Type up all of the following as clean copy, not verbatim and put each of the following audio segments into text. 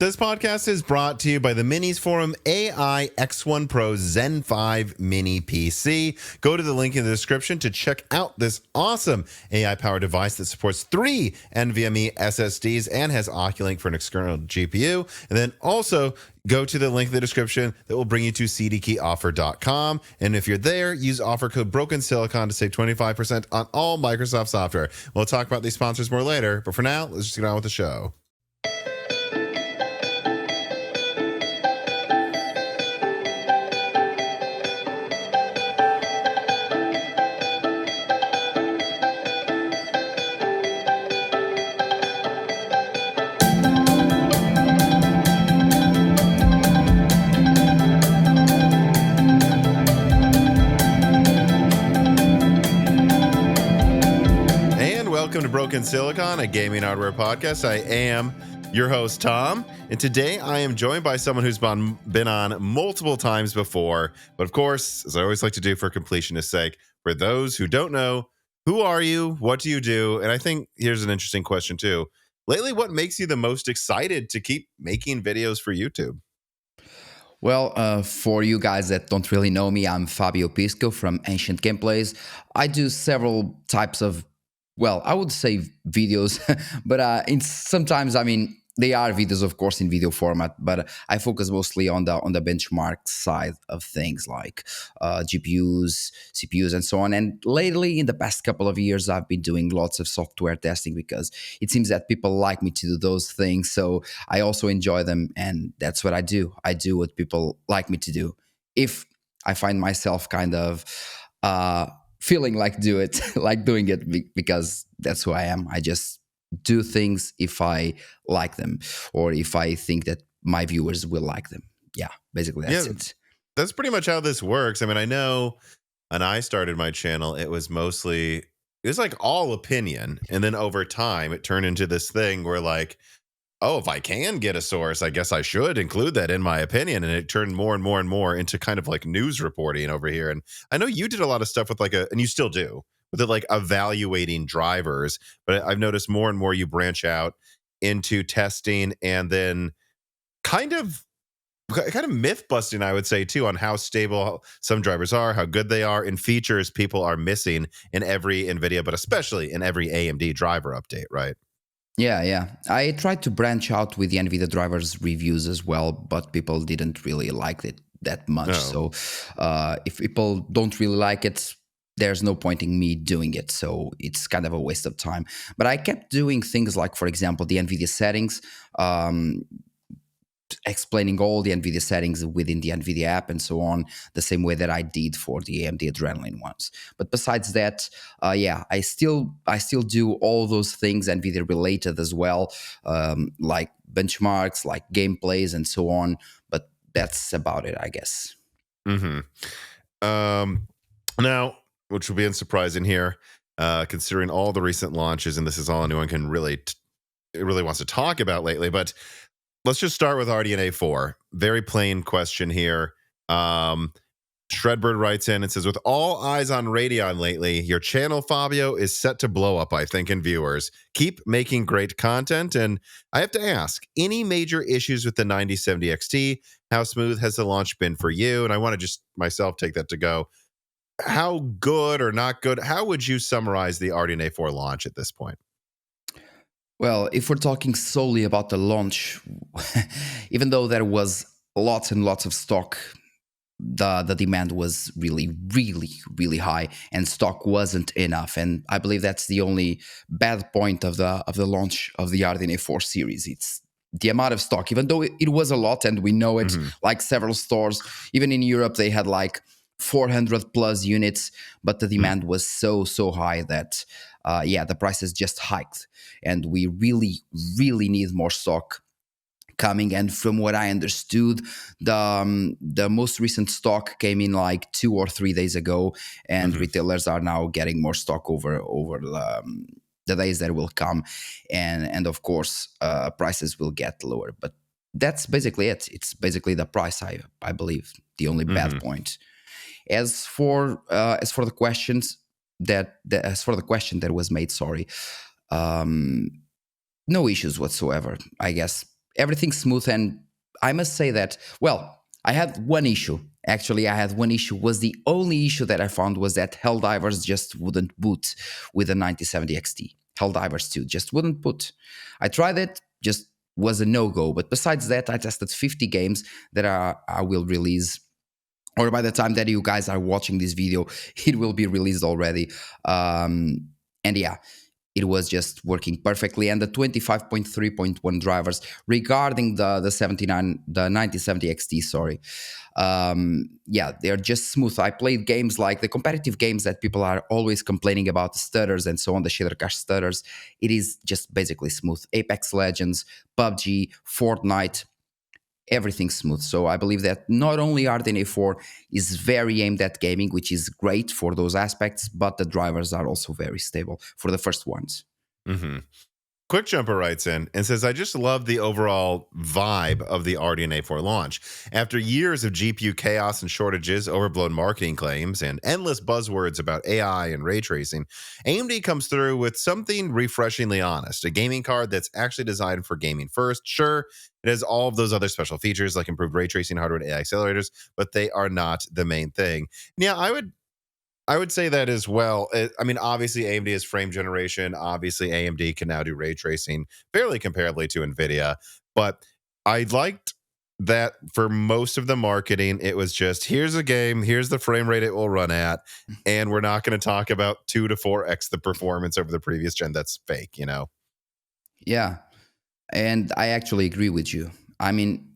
This podcast is brought to you by the Minis Forum AI X1 Pro Zen 5 Mini PC. Go to the link in the description to check out this awesome AI-powered device that supports 3 NVMe SSDs and has Oculink for an external GPU. And then also go to the link in the description that will bring you to cdkeyoffer.com. And if you're there, use offer code BrokenSilicon to save 25% on all Microsoft software. We'll talk about these sponsors more later, but for now, let's just get on with the show. Welcome to Broken Silicon, a gaming hardware podcast. I am your host, Tom, and today I am joined by someone who's been on multiple times before. But of course, as I always like to do for completionist's sake, for those who don't know, who are you? What do you do? And I think here's an interesting question too. Lately, what makes you the most excited to keep making videos for YouTube? Well, for you guys that don't really know me, I'm Fabio Pisco from Ancient Gameplays. I do several types of, well, I would say videos, but sometimes, they are videos, of course, in video format, but I focus mostly on the benchmark side of things like GPUs, CPUs, and so on. And lately, in the past couple of years, I've been doing lots of software testing because it seems that people like me to do those things. So I also enjoy them, and that's what I do. I do what people like me to do. If I find myself kind of feeling like doing it because that's who I am. I just do things if I like them or if I think that my viewers will like them. Yeah, basically that's it. That's pretty much how this works. I mean, I know when I started my channel, it was like all opinion. And then over time, it turned into this thing where like, oh, if I can get a source, I guess I should include that in my opinion. And it turned more and more and more into kind of like news reporting over here. And I know you did a lot of stuff with and you still do, with it like evaluating drivers. But I've noticed more and more you branch out into testing and then kind of myth busting, I would say, too, on how stable some drivers are, how good they are, and features people are missing in every Nvidia, but especially in every AMD driver update, right? Yeah. I tried to branch out with the NVIDIA drivers reviews as well, but people didn't really like it that much. No. So if people don't really like it, there's no point in me doing it. So it's kind of a waste of time. But I kept doing things like, for example, the NVIDIA settings, explaining all the NVIDIA settings within the NVIDIA app and so on, the same way that I did for the AMD Adrenalin ones. But besides that, I still do all those things NVIDIA related as well, like benchmarks, like gameplays and so on. But that's about it, I guess. Mm-hmm. Now, which will be unsurprising here, considering all the recent launches, and this is all anyone can really wants to talk about lately, but let's just start with RDNA 4. Very plain question here. Shredbird writes in and says, with all eyes on RADEON lately, your channel, Fabio, is set to blow up, I think, in viewers. Keep making great content. And I have to ask, any major issues with the 9070 XT? How smooth has the launch been for you? And I want to just myself take that to go. How good or not good? How would you summarize the RDNA 4 launch at this point? Well, if we're talking solely about the launch, even though there was lots and lots of stock, the demand was really, really, really high, and stock wasn't enough. And I believe that's the only bad point of the launch of the RDNA 4 series. It's the amount of stock, even though it was a lot, and we know it. Mm-hmm. Like several stores, even in Europe, they had like 400 plus units, but the demand was so high that the prices just hiked, and we really need more stock coming. And from what I understood, the most recent stock came in like 2 or 3 days ago, and retailers are now getting more stock over the days that will come, and of course prices will get lower. But that's basically it. It's basically the price, I believe, the only bad point. As for the question that was made, no issues whatsoever. I guess everything's smooth. And I must say that, well, I had one issue. Actually, I had one issue. Was the only issue that I found was that Helldivers just wouldn't boot with a 9070 XT. Helldivers 2 just wouldn't boot. I tried it, just was a no-go. But besides that, I tested 50 games that I will release, or by the time that you guys are watching this video, it will be released already. And yeah, it was just working perfectly. And the 25.3.1 drivers regarding the 9070 XT, sorry, yeah, they're just smooth. I played games like the competitive games that people are always complaining about, the stutters and so on, the shader cache stutters. It is just basically smooth. Apex Legends, PUBG, Fortnite, everything smooth. So I believe that not only RDNA 4 is very aimed at gaming, which is great for those aspects, but the drivers are also very stable for the first ones. Mm-hmm. Quick Jumper writes in and says, I just love the overall vibe of the RDNA 4 launch. After years of GPU chaos and shortages, overblown marketing claims, and endless buzzwords about AI and ray tracing, AMD comes through with something refreshingly honest, a gaming card that's actually designed for gaming first. Sure, it has all of those other special features like improved ray tracing, hardware, and AI accelerators, but they are not the main thing. Yeah, I would say that as well. I mean, obviously, AMD is frame generation. Obviously, AMD can now do ray tracing fairly comparably to NVIDIA. But I liked that for most of the marketing, it was just here's a game, here's the frame rate it will run at, and we're not going to talk about 2 to 4x the performance over the previous gen. That's fake, you know? Yeah, and I actually agree with you. I mean,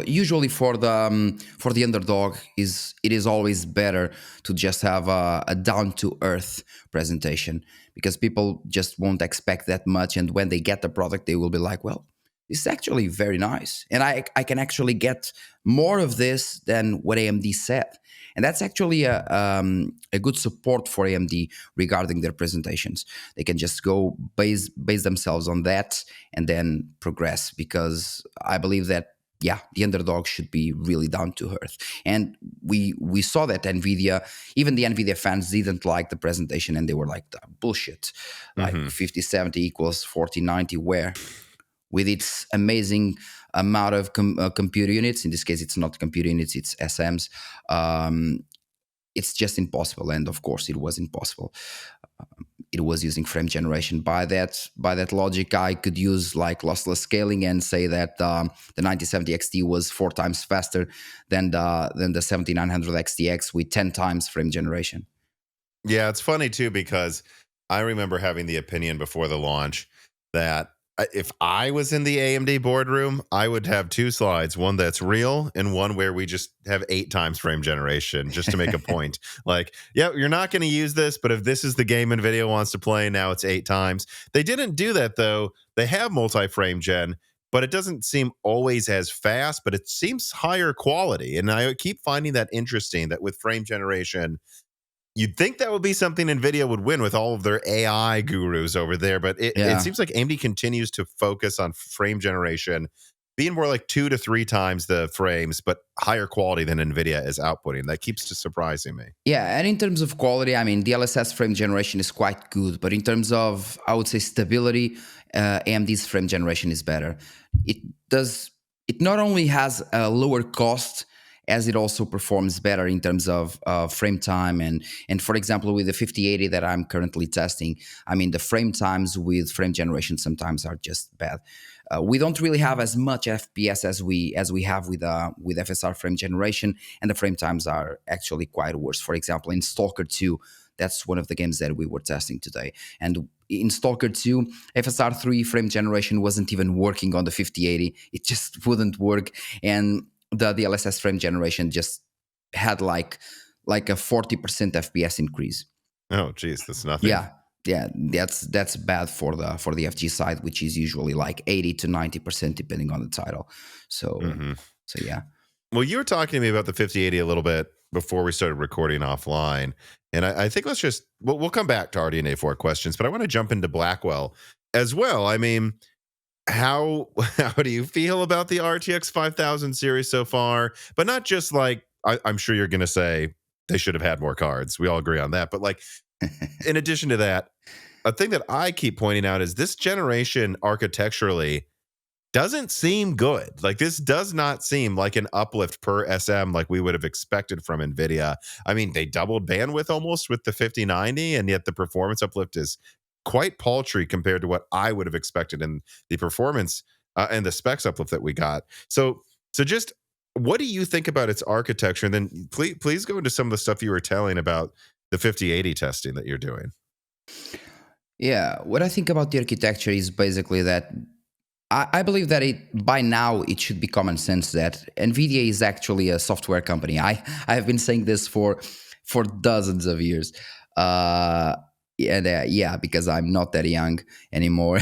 usually for the underdog, it is always better to just have a down to earth presentation, because people just won't expect that much, and when they get the product, they will be like, well, this is actually very nice, and I can actually get more of this than what AMD said. And that's actually a good support for AMD regarding their presentations. They can just go base themselves on that and then progress, because I believe that, yeah, the underdog should be really down to earth. And we saw that Nvidia, even the Nvidia fans didn't like the presentation, and they were like, bullshit, like 5070 equals 4090, where with its amazing amount of computer units, in this case it's not computer units, it's SMs, it's just impossible. And of course it was impossible. It was using frame generation. By that logic, I could use like lossless scaling and say that the 9070 XT was 4 times faster than the 7900 XTX with 10 times frame generation. Yeah, it's funny too, because I remember having the opinion before the launch that if I was in the AMD boardroom, I would have 2 slides, one that's real and one where we just have 8 times frame generation, just to make a point. Like, yeah, you're not going to use this, but if this is the game NVIDIA wants to play, now it's 8 times. They didn't do that, though. They have multi-frame gen, but it doesn't seem always as fast, but it seems higher quality. And I keep finding that interesting, that with frame generation, you'd think that would be something NVIDIA would win with all of their AI gurus over there, but it Yeah. seems like AMD continues to focus on frame generation, being more like 2 to 3 times the frames, but higher quality than NVIDIA is outputting. That keeps just surprising me. Yeah, and in terms of quality, I mean, DLSS frame generation is quite good, but in terms of, I would say, stability, AMD's frame generation is better. It does. It not only has a lower cost, as it also performs better in terms of frame time. And for example, with the 5080 that I'm currently testing, I mean, the frame times with frame generation sometimes are just bad. We don't really have as much FPS as we have with FSR frame generation, and the frame times are actually quite worse. For example, in Stalker 2, that's one of the games that we were testing today. And in Stalker 2, FSR 3 frame generation wasn't even working on the 5080. It just wouldn't work. And the DLSS frame generation just had like a 40% FPS increase. Oh, geez, that's nothing. Yeah, that's bad for the FG side, which is usually like 80 to 90% depending on the title. So so yeah. Well, you were talking to me about the 5080 a little bit before we started recording offline, and I think we'll come back to RDNA 4 questions, but I want to jump into Blackwell as well. I mean, how do you feel about the RTX 5000 series so far? But not just like, I'm sure you're going to say they should have had more cards. We all agree on that. But like, in addition to that, a thing that I keep pointing out is this generation architecturally doesn't seem good. Like this does not seem like an uplift per SM like we would have expected from Nvidia. I mean, they doubled bandwidth almost with the 5090, and yet the performance uplift is quite paltry compared to what I would have expected in the performance and the specs uplift that we got. So just what do you think about its architecture? And then please go into some of the stuff you were telling about the 5080 testing that you're doing. Yeah, what I think about the architecture is basically that I believe that by now it should be common sense that Nvidia is actually a software company. I have been saying this for dozens of years. Uh, yeah, because I'm not that young anymore.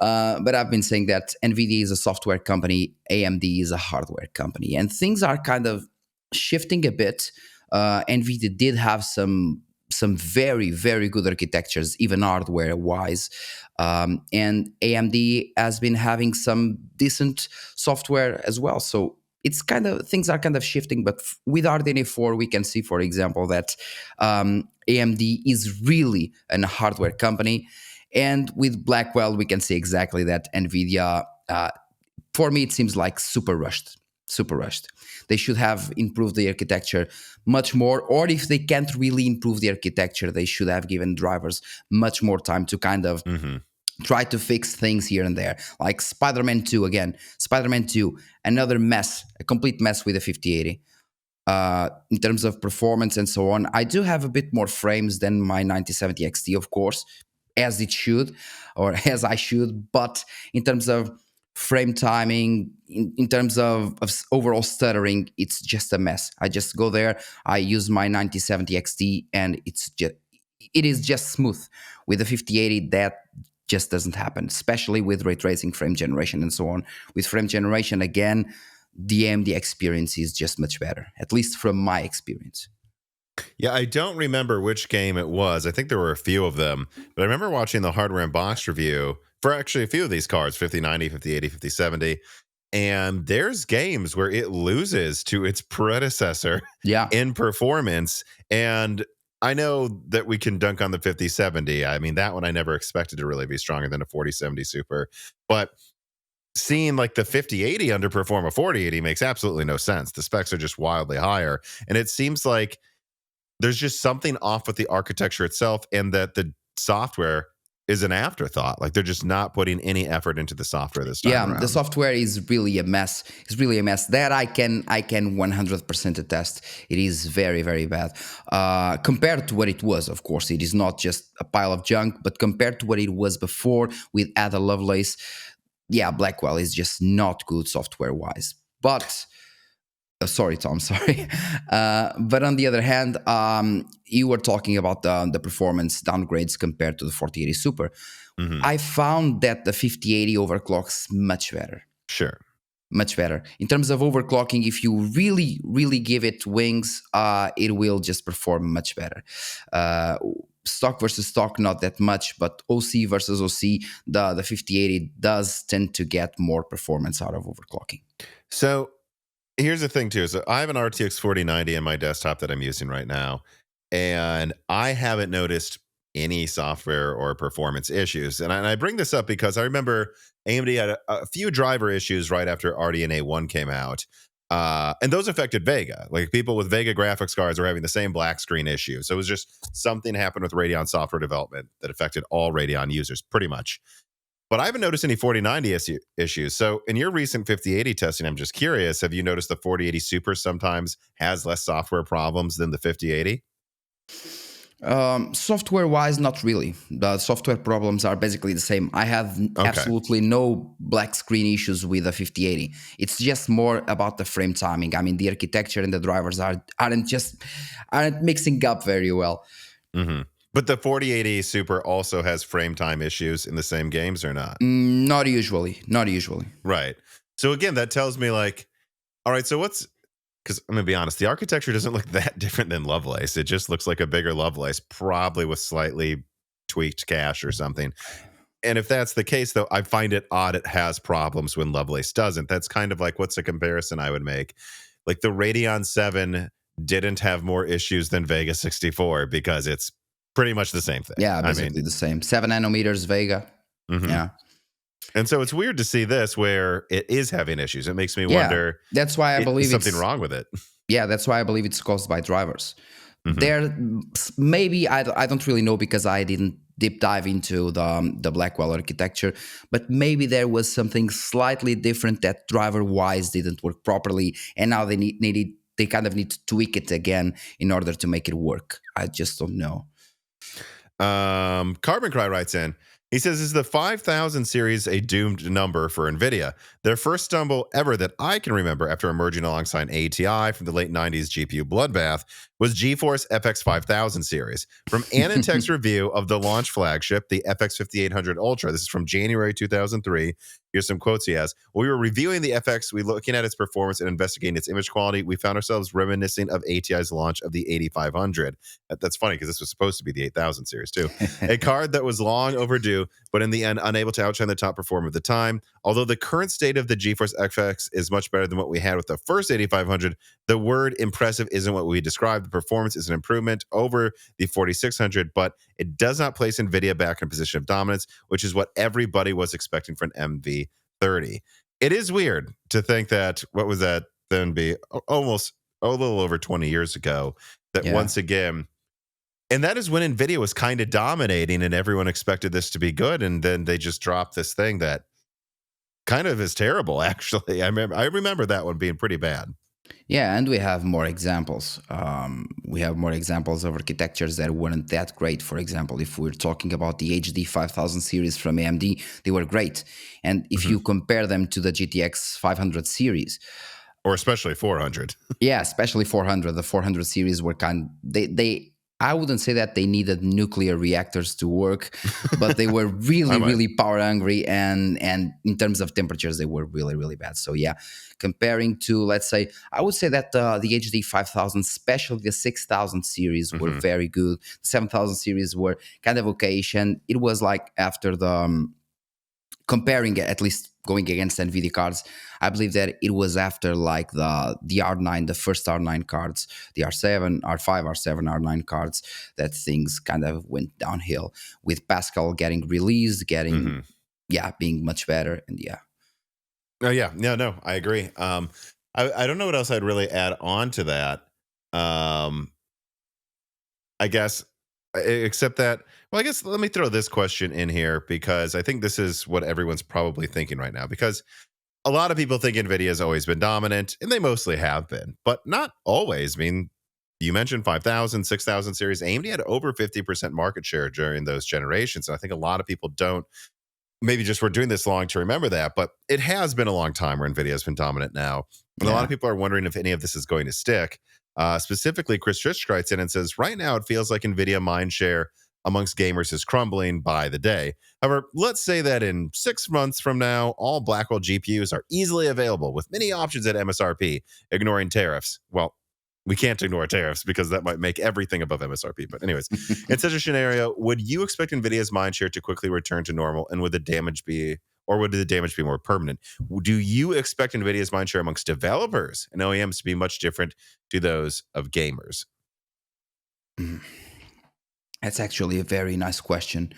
But I've been saying that Nvidia is a software company, AMD is a hardware company, and things are kind of shifting a bit. Nvidia did have some very very good architectures, even hardware wise, and AMD has been having some decent software as well. So it's kind of things are kind of shifting. But with RDNA 4, we can see, for example, that AMD is really a hardware company, and with Blackwell, we can see exactly that Nvidia. For me, it seems like super rushed. Super rushed. They should have improved the architecture much more, or if they can't really improve the architecture, they should have given drivers much more time to kind of try to fix things here and there. Like Spider-Man 2 again. Spider-Man 2, another mess, a complete mess with the 5080. In terms of performance and so on, I do have a bit more frames than my 9070 XT, of course, as it should, or as I should. But in terms of frame timing, in terms of overall stuttering, it's just a mess. I just go there, I use my 9070 XT, and it is just smooth. With the 5080, that just doesn't happen, especially with ray tracing, frame generation, and so on. With frame generation, again, the AMD experience is just much better, at least from my experience. Yeah, I don't remember which game it was. I think there were a few of them, but I remember watching the hardware and box review for actually a few of these cards, 5090, 5080, 5070. And there's games where it loses to its predecessor Yeah. in performance. And I know that we can dunk on the 5070. I mean, that one I never expected to really be stronger than a 4070 Super. But seeing like the 5080 underperform a 4080 makes absolutely no sense. The specs are just wildly higher. And it seems like there's just something off with the architecture itself, and that the software is an afterthought. Like they're just not putting any effort into the software this time Yeah, around. the software is really a mess. It's really a mess. That I can 100% attest. It is very very bad. Compared to what it was, of course, it is not just a pile of junk. But compared to what it was before with Ada Lovelace, yeah, Blackwell is just not good software wise. But sorry, Tom, sorry. But on the other hand, you were talking about the performance downgrades compared to the 4080 Super. Mhm. I found that the 5080 overclocks much better. Sure. Much better. In terms of overclocking, if you really, really give it wings, it will just perform much better. Stock versus stock, not that much, but OC versus OC, the 5080 does tend to get more performance out of overclocking. So here's the thing too. So I have an RTX 4090 in my desktop that I'm using right now, and I haven't noticed any software or performance issues. And I bring this up because I remember AMD had a few driver issues right after RDNA 1 came out. And those affected Vega. Like people with Vega graphics cards are having the same black screen issue. So it was just something happened with Radeon software development that affected all Radeon users pretty much. But I haven't noticed any 4090 issues. So in your recent 5080 testing, I'm just curious, have you noticed the 4080 Super sometimes has less software problems than the 5080? Software wise, not really. The software problems are basically the same. I have Okay. absolutely no black screen issues with the 5080. It's just more about the frame timing. I mean, the architecture and the drivers aren't mixing up very well. Mm-hmm. But the 4080 Super also has frame time issues in the same games or not? Not usually. Not usually. Right. So again, that tells me like, all right, so what's, because I'm going to be honest, the architecture doesn't look that different than Lovelace. It just looks like a bigger Lovelace, probably with slightly tweaked cache or something. And if that's the case, though, I find it odd it has problems when Lovelace doesn't. That's kind of like, what's a comparison I would make? Like the Radeon 7 didn't have more issues than Vega 64 because it's pretty much the same thing. Yeah, basically the same. 7 nanometers Vega. Mhm. Yeah. And so it's weird to see this where it is having issues. It makes me Yeah, wonder, that's why I is believe something it's wrong with it? yeah, that's why I believe it's caused by drivers. Hmm. There, maybe I don't really know because I didn't deep dive into the Blackwell architecture, but maybe there was something slightly different that driver wise didn't work properly, and now they kind of need to tweak it again in order to make it work. I just don't know. Carbon Cry writes in. He says, "Is the 5000 series a doomed number for Nvidia? Their first stumble ever that I can remember after emerging alongside ATI from the late 90s GPU bloodbath was GeForce FX 5000 series. From Anantech's review of the launch flagship, the FX 5800 Ultra, this is from January 2003. Here's some quotes he has. When we were reviewing the FX, we looking at its performance and investigating its image quality, we found ourselves reminiscing of ATI's launch of the 8500. That's funny because this was supposed to be the 8000 series too. A card that was long overdue, but in the end unable to outshine the top performer of the time. Although the current state of the GeForce FX is much better than what we had with the first 8500, the word impressive isn't what we described. The performance is an improvement over the 4600, but it does not place Nvidia back in a position of dominance, which is what everybody was expecting from an MV30. It is weird to think that, what was that then be? Almost a little over 20 years ago, that Yeah. once again, and that is when Nvidia was kind of dominating and everyone expected this to be good. And then they just dropped this thing that kind of is terrible, actually. I remember that one being pretty bad. Yeah, and we have more examples. We have more examples of architectures that weren't that great. For example, if we're talking about the HD 5000 series from AMD, they were great. And if Mhm. you compare them to the GTX 500 series, Or especially 400. yeah, especially 400, the 400 series were they I wouldn't say that they needed nuclear reactors to work, but they were I really might. really power hungry, and in terms of temperatures they were really really bad. So yeah, comparing to, let's say, I would say that the HD 5000, especially the 6000 series, were Hmm. very good. The 7000 series were kind of okayish, and it was like after the comparing, at least going against Nvidia cards, I believe that it was after like the R9, the first R9 cards, the R7, R5, R7, R9 cards, that things kind of went downhill with Pascal getting released, getting, Hmm. yeah, being much better, and yeah. Oh yeah, no, I agree. I don't know what else I'd really add on to that. Um, I guess, except that, well, I guess let me throw this question in here because I think this is what everyone's probably thinking right now. Because a lot of people think Nvidia has always been dominant, and they mostly have been, but not always. I mean, you mentioned 5000, 6000 series. AMD had over 50% market share during those generations. And I think a lot of people don't, maybe just we're doing this long to remember that, but it has been a long time where Nvidia has been dominant now. And a lot of Yeah. people are wondering if any of this is going to stick. Specifically, Chris Rich writes in and says, right now it feels like Nvidia mindshare amongst gamers is crumbling by the day. However, let's say that in 6 months from now, all Blackwell GPUs are easily available with many options at MSRP, ignoring tariffs. Well, we can't ignore tariffs because that might make everything above MSRP. But anyways, in such a scenario, would you expect Nvidia's mindshare to quickly return to normal, and would the damage be, or would the damage be more permanent? Do you expect Nvidia's mindshare amongst developers and OEMs to be much different to those of gamers? Mm. That's actually a very nice question.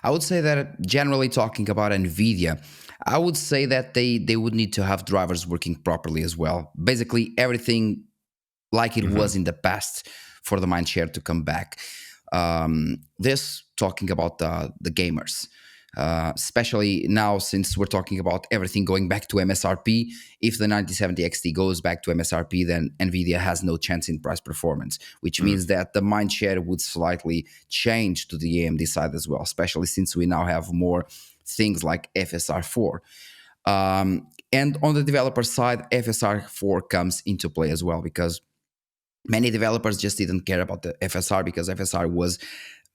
I would say that, generally talking about Nvidia, I would say that they would need to have drivers working properly as well. Basically, everything like it Hmm. was in the past for the mindshare to come back. This talking about the gamers, especially now since we're talking about everything going back to MSRP. If the 9070 XT goes back to MSRP, then Nvidia has no chance in price performance, which Mm. means that the mindshare would slightly change to the AMD side as well, especially since we now have more things like FSR4. And on the developer side, FSR4 comes into play as well, because many developers just didn't care about the FSR because FSR was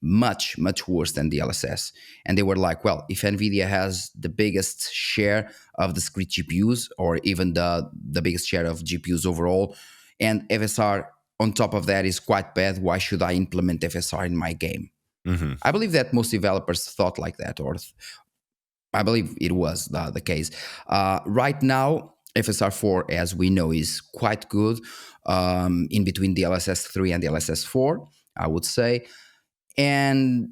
much, much worse than DLSS. And they were like, well, if NVIDIA has the biggest share of discrete GPUs, or even the biggest share of GPUs overall, and FSR on top of that is quite bad, why should I implement FSR in my game? Hmm. I believe that most developers thought like that, or I believe it was the case. Right now, FSR4, as we know, is quite good, in between DLSS 3 and DLSS 4, I would say. And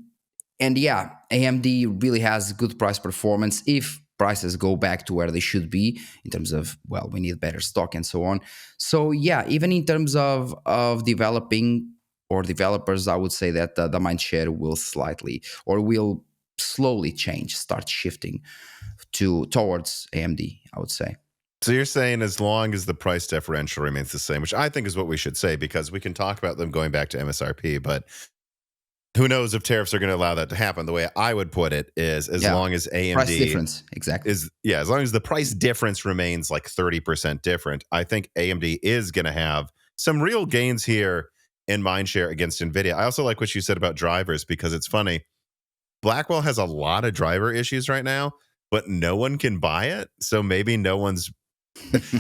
and yeah, AMD really has good price performance if prices go back to where they should be in terms of, well, we need better stock and so on. So yeah, even in terms of developing or developers, I would say that the Mindshare will slightly or will slowly start shifting towards AMD, I would say. So you're saying as long as the price differential remains the same, which I think is what we should say, because we can talk about them going back to MSRP, but who knows if tariffs are going to allow that to happen. The way I would put it is, as Yeah, long as AMD price difference, exactly. as long as the price difference remains like 30% different, I think AMD is going to have some real gains here in mindshare against Nvidia. I also like what you said about drivers, because it's funny. Blackwell has a lot of driver issues right now, but no one can buy it. So maybe no one's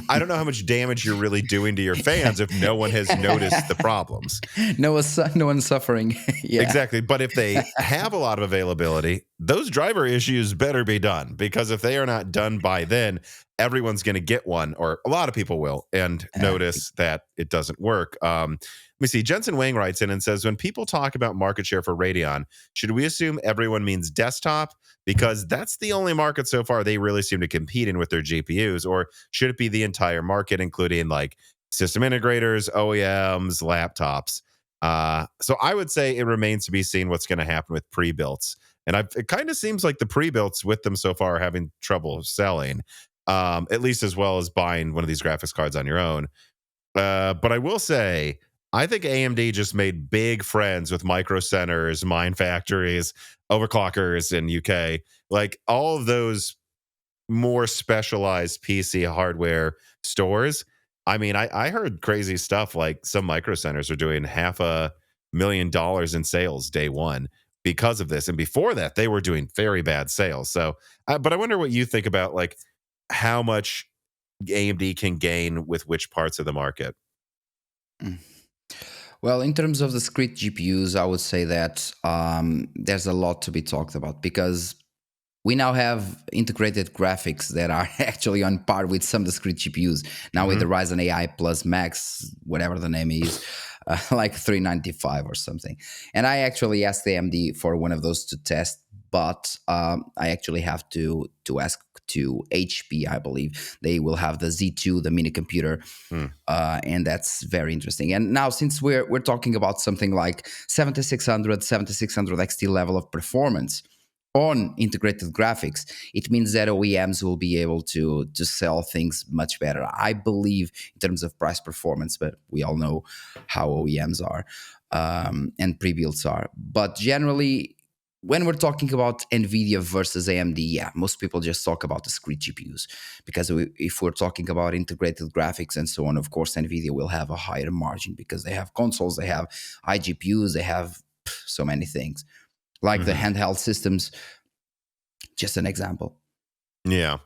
I don't know how much damage you're really doing to your fans if no one has noticed the problems. No one's suffering. Yeah. Exactly. But if they have a lot of availability, those driver issues better be done, because if they are not done by then, everyone's going to get one, or a lot of people will, and notice that it doesn't work. Let me see. Jensen Wang writes in and says, when people talk about market share for Radeon, should we assume everyone means desktop? Because that's the only market so far they really seem to compete in with their GPUs. Or should it be the entire market, including like system integrators, OEMs, laptops? So I would say it remains to be seen what's going to happen with pre-builts. And it kind of seems like the pre-builts with them so far are having trouble selling, at least as well as buying one of these graphics cards on your own. But I will say, I think AMD just made big friends with micro centers, mine factories, overclockers in UK. Like all of those more specialized PC hardware stores. I mean, I heard crazy stuff like some micro centers are doing $500,000 in sales day one because of this. And before that, they were doing very bad sales. So, but I wonder what you think about like how much AMD can gain with which parts of the market. Mm. Well, in terms of discrete GPUs, I would say that there's a lot to be talked about, because we now have integrated graphics that are actually on par with some discrete GPUs. Now with the Ryzen AI Plus Max, whatever the name is, like 395 or something. And I actually asked AMD for one of those to test, but I actually have to ask to HP, I believe. They will have the Z2, the mini computer, and that's very interesting. And now, since we're talking about something like 7600 XT level of performance on integrated graphics, it means that OEMs will be able to sell things much better, I believe, in terms of price performance. But we all know how OEMs are and pre-builds are. But generally, when we're talking about Nvidia versus AMD, yeah, most people just talk about discrete GPUs, because if we're talking about integrated graphics and so on, of course, Nvidia will have a higher margin because they have consoles, they have iGPUs, they have so many things, like the handheld systems. Just an example. Yeah.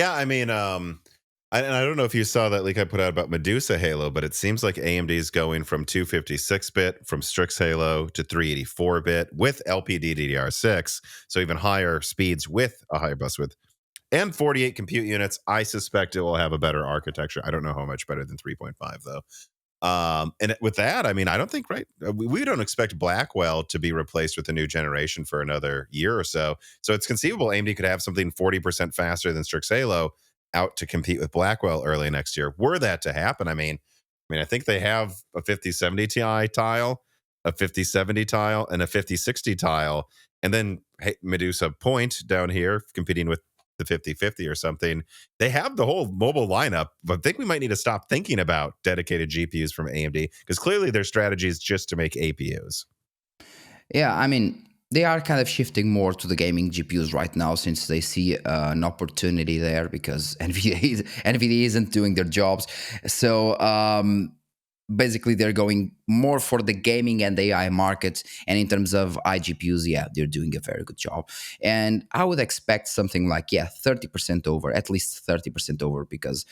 I mean, I don't know if you saw that leak I put out about Medusa Halo, but it seems like AMD is going from 256-bit from Strix Halo to 384-bit with LPDDR6, so even higher speeds with a higher bus width and 48 compute units. I suspect it will have a better architecture. I don't know how much better than 3.5 though. And with that, I mean, I don't think, right, we don't expect Blackwell to be replaced with a new generation for another year or so. So it's conceivable AMD could have something 40% faster than Strix Halo out to compete with Blackwell early next year. Were that to happen, I mean, I think they have a 5070 Ti tile, a 5070 tile, and a 5060 tile. And then Medusa Point down here competing with the 5050 or something. They have the whole mobile lineup, but I think we might need to stop thinking about dedicated GPUs from AMD, because clearly their strategy is just to make APUs. Yeah, I mean, they are kind of shifting more to the gaming GPUs right now, since they see an opportunity there, because NVIDIA isn't doing their jobs. So basically, they're going more for the gaming and AI market. And in terms of iGPUs, yeah, they're doing a very good job. And I would expect something like, 30% over, at least 30% over, because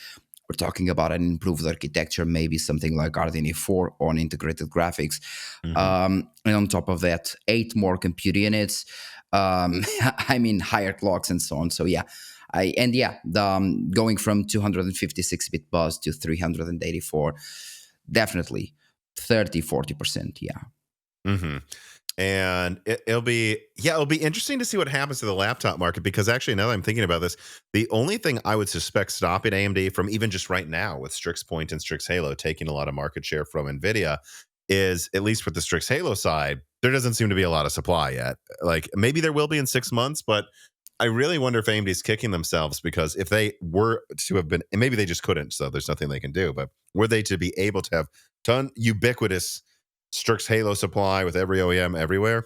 we're talking about an improved architecture, maybe something like RDNA 4 on integrated graphics. And on top of that, 8 more compute units. I mean, higher clocks and so on. So yeah, going from 256-bit bus to 384, definitely 30-40%. Yeah. And it'll be interesting to see what happens to the laptop market, because actually, now that I'm thinking about this, the only thing I would suspect stopping AMD from, even just right now with Strix Point and Strix Halo taking a lot of market share from Nvidia, is, at least with the Strix Halo side, there doesn't seem to be a lot of supply yet. Like, maybe there will be in 6 months, but I really wonder if AMD's kicking themselves, because if they were to have been, and maybe they just couldn't, so there's nothing they can do, but were they to be able to have done ubiquitous Strix Halo supply with every OEM everywhere,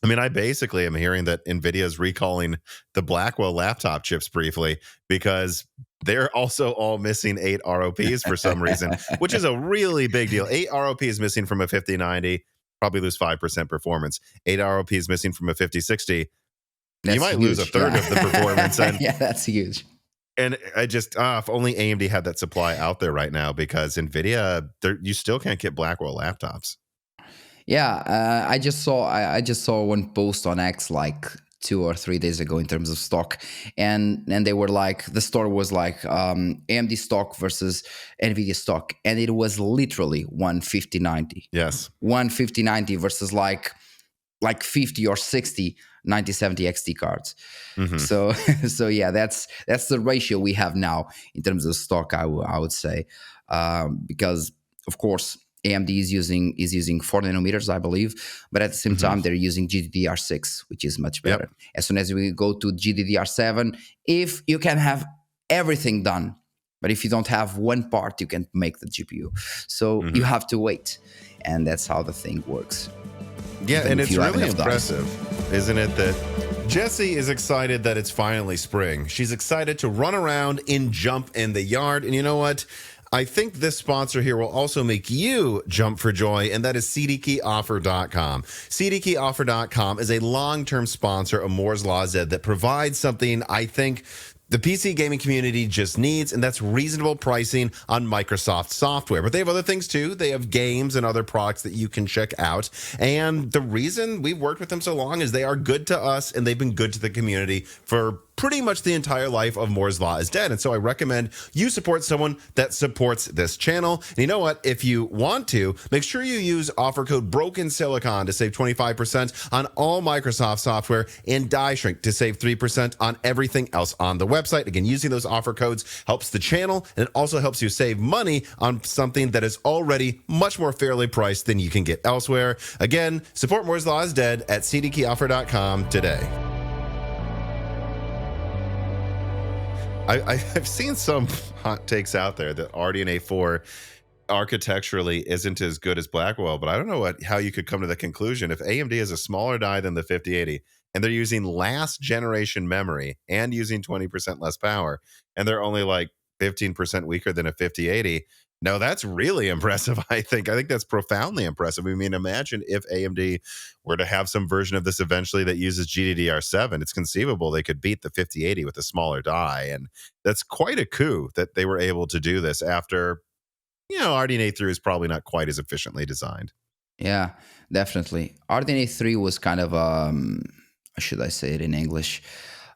I mean, I basically am hearing that Nvidia is recalling the Blackwell laptop chips briefly, because they're also all missing 8 ROPs for some reason, which is a really big deal. 8 ROPs missing from a 5090, probably lose 5% performance. 8 ROPs missing from a 5060, you That's might lose a huge. third Yeah. of the performance. And Yeah, that's huge. I just, if only AMD had that supply out there right now, because Nvidia, you still can't get Blackwell laptops. Yeah, I just saw one post on X like 2 or 3 days ago in terms of stock, and they were like, the store was like, AMD stock versus Nvidia stock, and it was literally 15090, Yes. 15090 versus like 50 or 60 9070 XT cards. Hmm. So so yeah, that's the ratio we have now in terms of stock. I would say, because of course AMD is using 4 nanometers, I believe, but at the same Hmm. time they're using GDDR6, which is much Yep. better. As soon as we go to GDDR7, if you can have everything done, but if you don't have one part, you can make the GPU. So you Hmm. have to wait, and that's how the thing works. Yeah, Even and if it's you have really enough dice. impressive, isn't it, that Jessie is excited that it's finally spring. She's excited to run around and jump in the yard. And you know what? I think this sponsor here will also make you jump for joy, and that is CDKeyOffer.com. CDKeyOffer.com is a long-term sponsor of Moore's Law Z that provides something I think the PC gaming community just needs, and that's reasonable pricing on Microsoft software. But they have other things too. They have games and other products that you can check out. And the reason we've worked with them so long is they are good to us, and they've been good to the community for pretty much the entire life of Moore's Law is Dead. And so I recommend you support someone that supports this channel. And you know what? If you want to, make sure you use offer code BrokenSilicon to save 25% on all Microsoft software, and Die Shrink to save 3% on everything else on the website. Again, using those offer codes helps the channel, and it also helps you save money on something that is already much more fairly priced than you can get elsewhere. Again, support Moore's Law is Dead at cdkeyoffer.com today. I've seen some hot takes out there that RDNA 4 architecturally isn't as good as Blackwell, but I don't know how you could come to the conclusion. If AMD is a smaller die than the 5080, and they're using last generation memory and using 20% less power, and they're only like 15% weaker than a 5080. No, that's really impressive. I think that's profoundly impressive. I mean, imagine if AMD were to have some version of this eventually that uses GDDR7. It's conceivable they could beat the 5080 with a smaller die, and that's quite a coup that they were able to do this after, RDNA 3 is probably not quite as efficiently designed. Yeah, definitely. RDNA 3 was kind of how should I say it in English?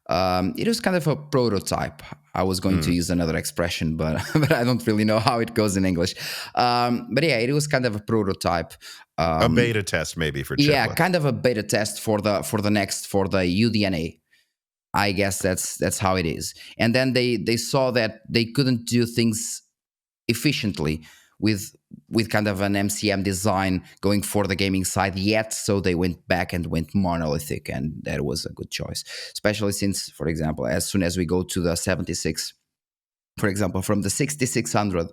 It was kind of a prototype. I was going to Mm. use another expression, but but I don't really know how it goes in English. But yeah, it was kind of a prototype. A Um, beta test maybe for yeah, chiplets. kind of a beta test for the UDNA. I guess that's how it is. And then they saw that they couldn't do things efficiently with kind of an MCM design going for the gaming side yet, so they went back and went monolithic, and that was a good choice, especially since, for example, as soon as we go to the 76, for example, from the 6600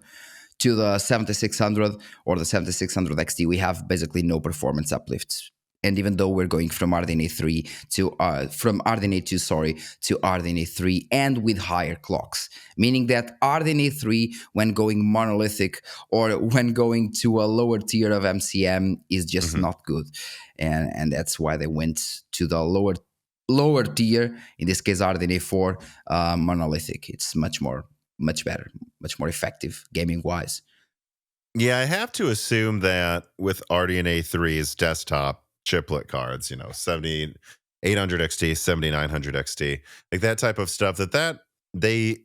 to the 7600 or the 7600 XT, we have basically no performance uplifts. And even though we're going from RDNA 3 to from RDNA 2, sorry, to RDNA 3, and with higher clocks, meaning that RDNA 3, when going monolithic or when going to a lower tier of MCM, is just Mhm. not good, and that's why they went to the lower tier. In this case, RDNA 4 monolithic. It's much better, much more effective gaming wise. Yeah, I have to assume that with RDNA 3's desktop chiplet cards, 7800 XT, 7900 XT, like that type of stuff, that they,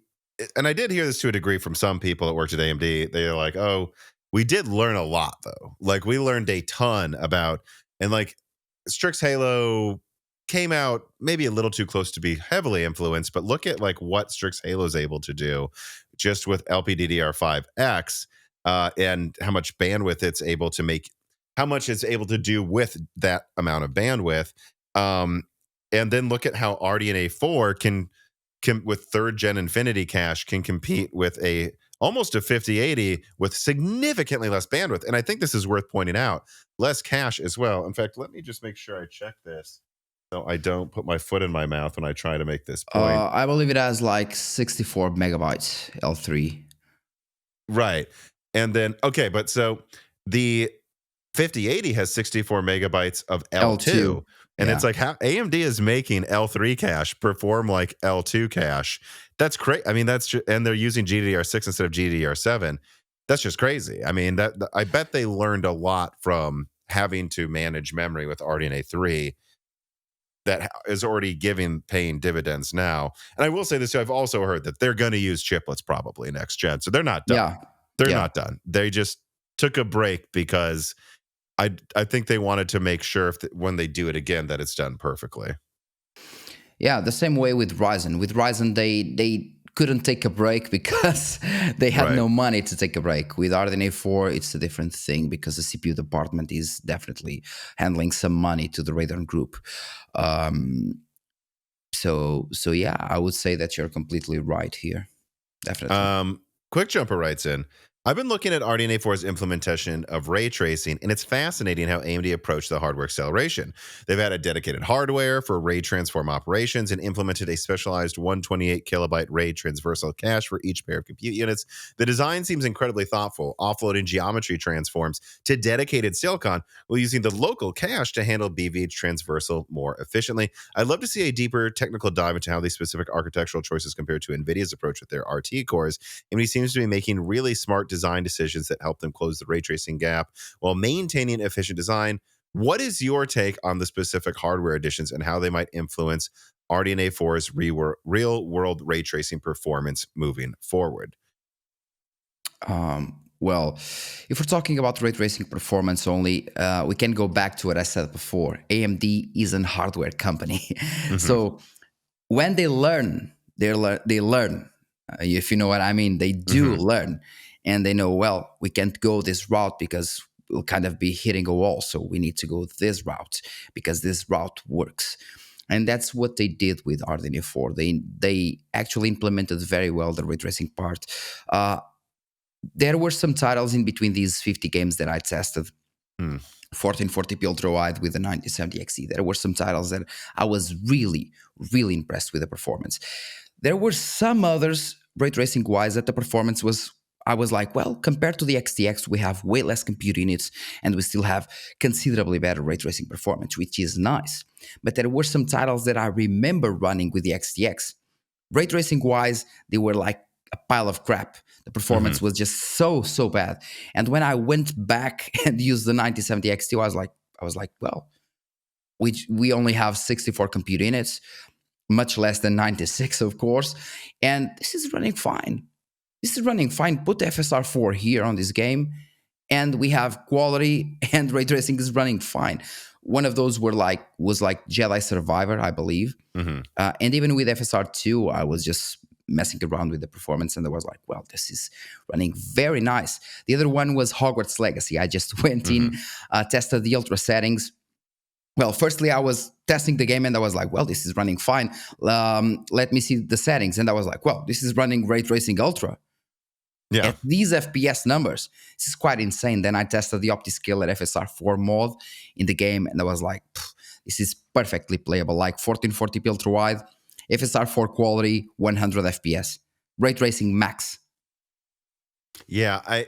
and I did hear this to a degree from some people that worked at AMD. They're like, oh, we did learn a lot though. Like we learned a ton about, and like Strix Halo came out maybe a little too close to be heavily influenced, but look at like what Strix Halo is able to do just with LPDDR5X, and how much bandwidth it's able to make, how much it's able to do with that amount of bandwidth. Um, and then look at how RDNA 4 can with third gen Infinity cache can compete with a almost a 5080 with significantly less bandwidth. And I think this is worth pointing out, less cache as well. In fact, let me just make sure I check this so I don't put my foot in my mouth when I try to make this point. I believe it has like 64 megabytes L3. Right. And then, okay, but so the 5080 has 64 megabytes of L2. And it's like how AMD is making L3 cache perform like L2 cache. That's crazy. I mean, and they're using GDDR6 instead of GDDR7. That's just crazy. I mean, I bet they learned a lot from having to manage memory with RDNA 3 that is already paying dividends now. And I will say this, I've also heard that they're going to use chiplets probably next gen. So they're not done. Yeah. They're not done. They just took a break because I think they wanted to make sure when they do it again that it's done perfectly. Yeah, the same way with Ryzen. With Ryzen, they couldn't take a break because they had no money to take a break. With RDNA 4, it's a different thing because the CPU department is definitely handling some money to the RADEON group. So yeah, I would say that you're completely right here. Definitely. Quick Jumper writes in, I've been looking at RDNA 4's implementation of ray tracing, and it's fascinating how AMD approached the hardware acceleration. They've added dedicated hardware for ray transform operations and implemented a specialized 128 kilobyte ray transversal cache for each pair of compute units. The design seems incredibly thoughtful, offloading geometry transforms to dedicated silicon while using the local cache to handle BVH transversal more efficiently. I'd love to see a deeper technical dive into how these specific architectural choices compare to NVIDIA's approach with their RT cores. AMD seems to be making really smart design decisions that help them close the ray tracing gap while maintaining efficient design. What is your take on the specific hardware additions and how they might influence RDNA 4's real-world ray tracing performance moving forward? Well, if we're talking about ray tracing performance only, we can go back to what I said before. AMD is a hardware company. Mm-hmm. So when they learn, they learn. If you know what I mean, they do learn. And they know, well, we can't go this route because we'll kind of be hitting a wall. So we need to go this route because this route works. And that's what they did with RDNA 4. They actually implemented very well the ray tracing part. There were some titles in between these 50 games that I tested. 1440p ultra wide with the 9070 XE. There were some titles that I was really, really impressed with the performance. There were some others ray tracing wise that the performance was, I was like, well, compared to the XTX, we have way less compute units and we still have considerably better ray tracing performance, which is nice. But there were some titles that I remember running with the XTX. Ray tracing wise, they were like a pile of crap. The performance was just so bad. And when I went back and used the 9070 XT, I was like, well, we only have 64 compute units, much less than 96, of course. And this is running fine. This is running fine. Put FSR 4 here on this game, and we have quality, and ray tracing is running fine. One of those was like Jedi Survivor, I believe. And even with FSR 2, I was just messing around with the performance, and I was like, well, this is running very nice. The other one was Hogwarts Legacy. I just went in, tested the ultra settings. Well, firstly, I was testing the game and I was like, well, this is running fine. Let me see the settings. And I was like, well, this is running ray tracing ultra. Yeah. At these FPS numbers, this is quite insane. Then I tested the OptiScale at FSR 4 mode in the game, and I was like, this is perfectly playable. Like 1440p ultra wide, FSR 4 quality, 100 FPS, ray tracing max. Yeah,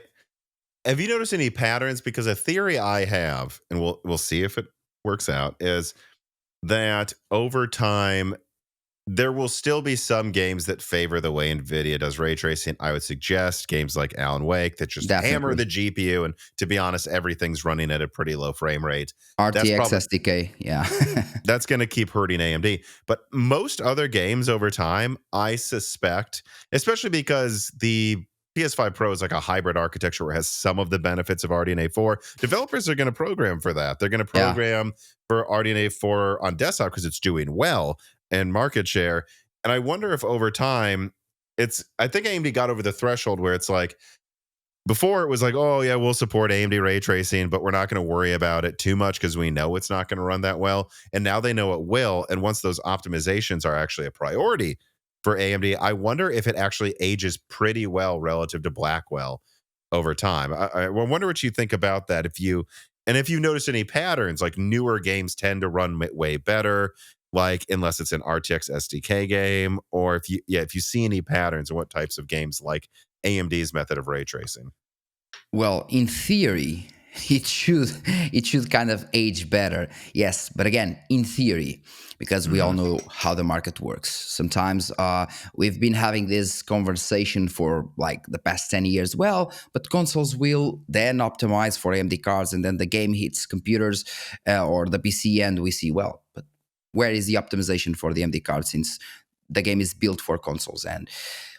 have you noticed any patterns? Because a theory I have, and we'll see if it works out, is that over time there will still be some games that favor the way NVIDIA does ray tracing. I would suggest games like Alan Wake that just hammer the GPU, and to be honest, everything's running at a pretty low frame rate. RTX SDK, yeah. That's going to keep hurting AMD. But most other games over time, I suspect, especially because the PS5 Pro is like a hybrid architecture where it has some of the benefits of RDNA 4. Developers are going to program for that. They're going to Yeah. program for RDNA 4 on desktop because it's doing well and market share. And I wonder if over time, I think AMD got over the threshold where it's like, before it was like, oh yeah, we'll support AMD ray tracing, but we're not going to worry about it too much because we know it's not going to run that well. And now they know it will. And once those optimizations are actually a priority for AMD, I wonder if it actually ages pretty well relative to Blackwell over time. I wonder what you think about that. If you notice any patterns, like newer games tend to run way better, like unless it's an RTX SDK game, or if you see any patterns and what types of games like AMD's method of ray tracing. Well, in theory, it should kind of age better. Yes, but again, in theory, because we all know how the market works. Sometimes we've been having this conversation for like the past 10 years. Well, but consoles will then optimize for AMD cards, and then the game hits computers or the PC, and we see, well, but where is the optimization for the AMD card since the game is built for consoles? And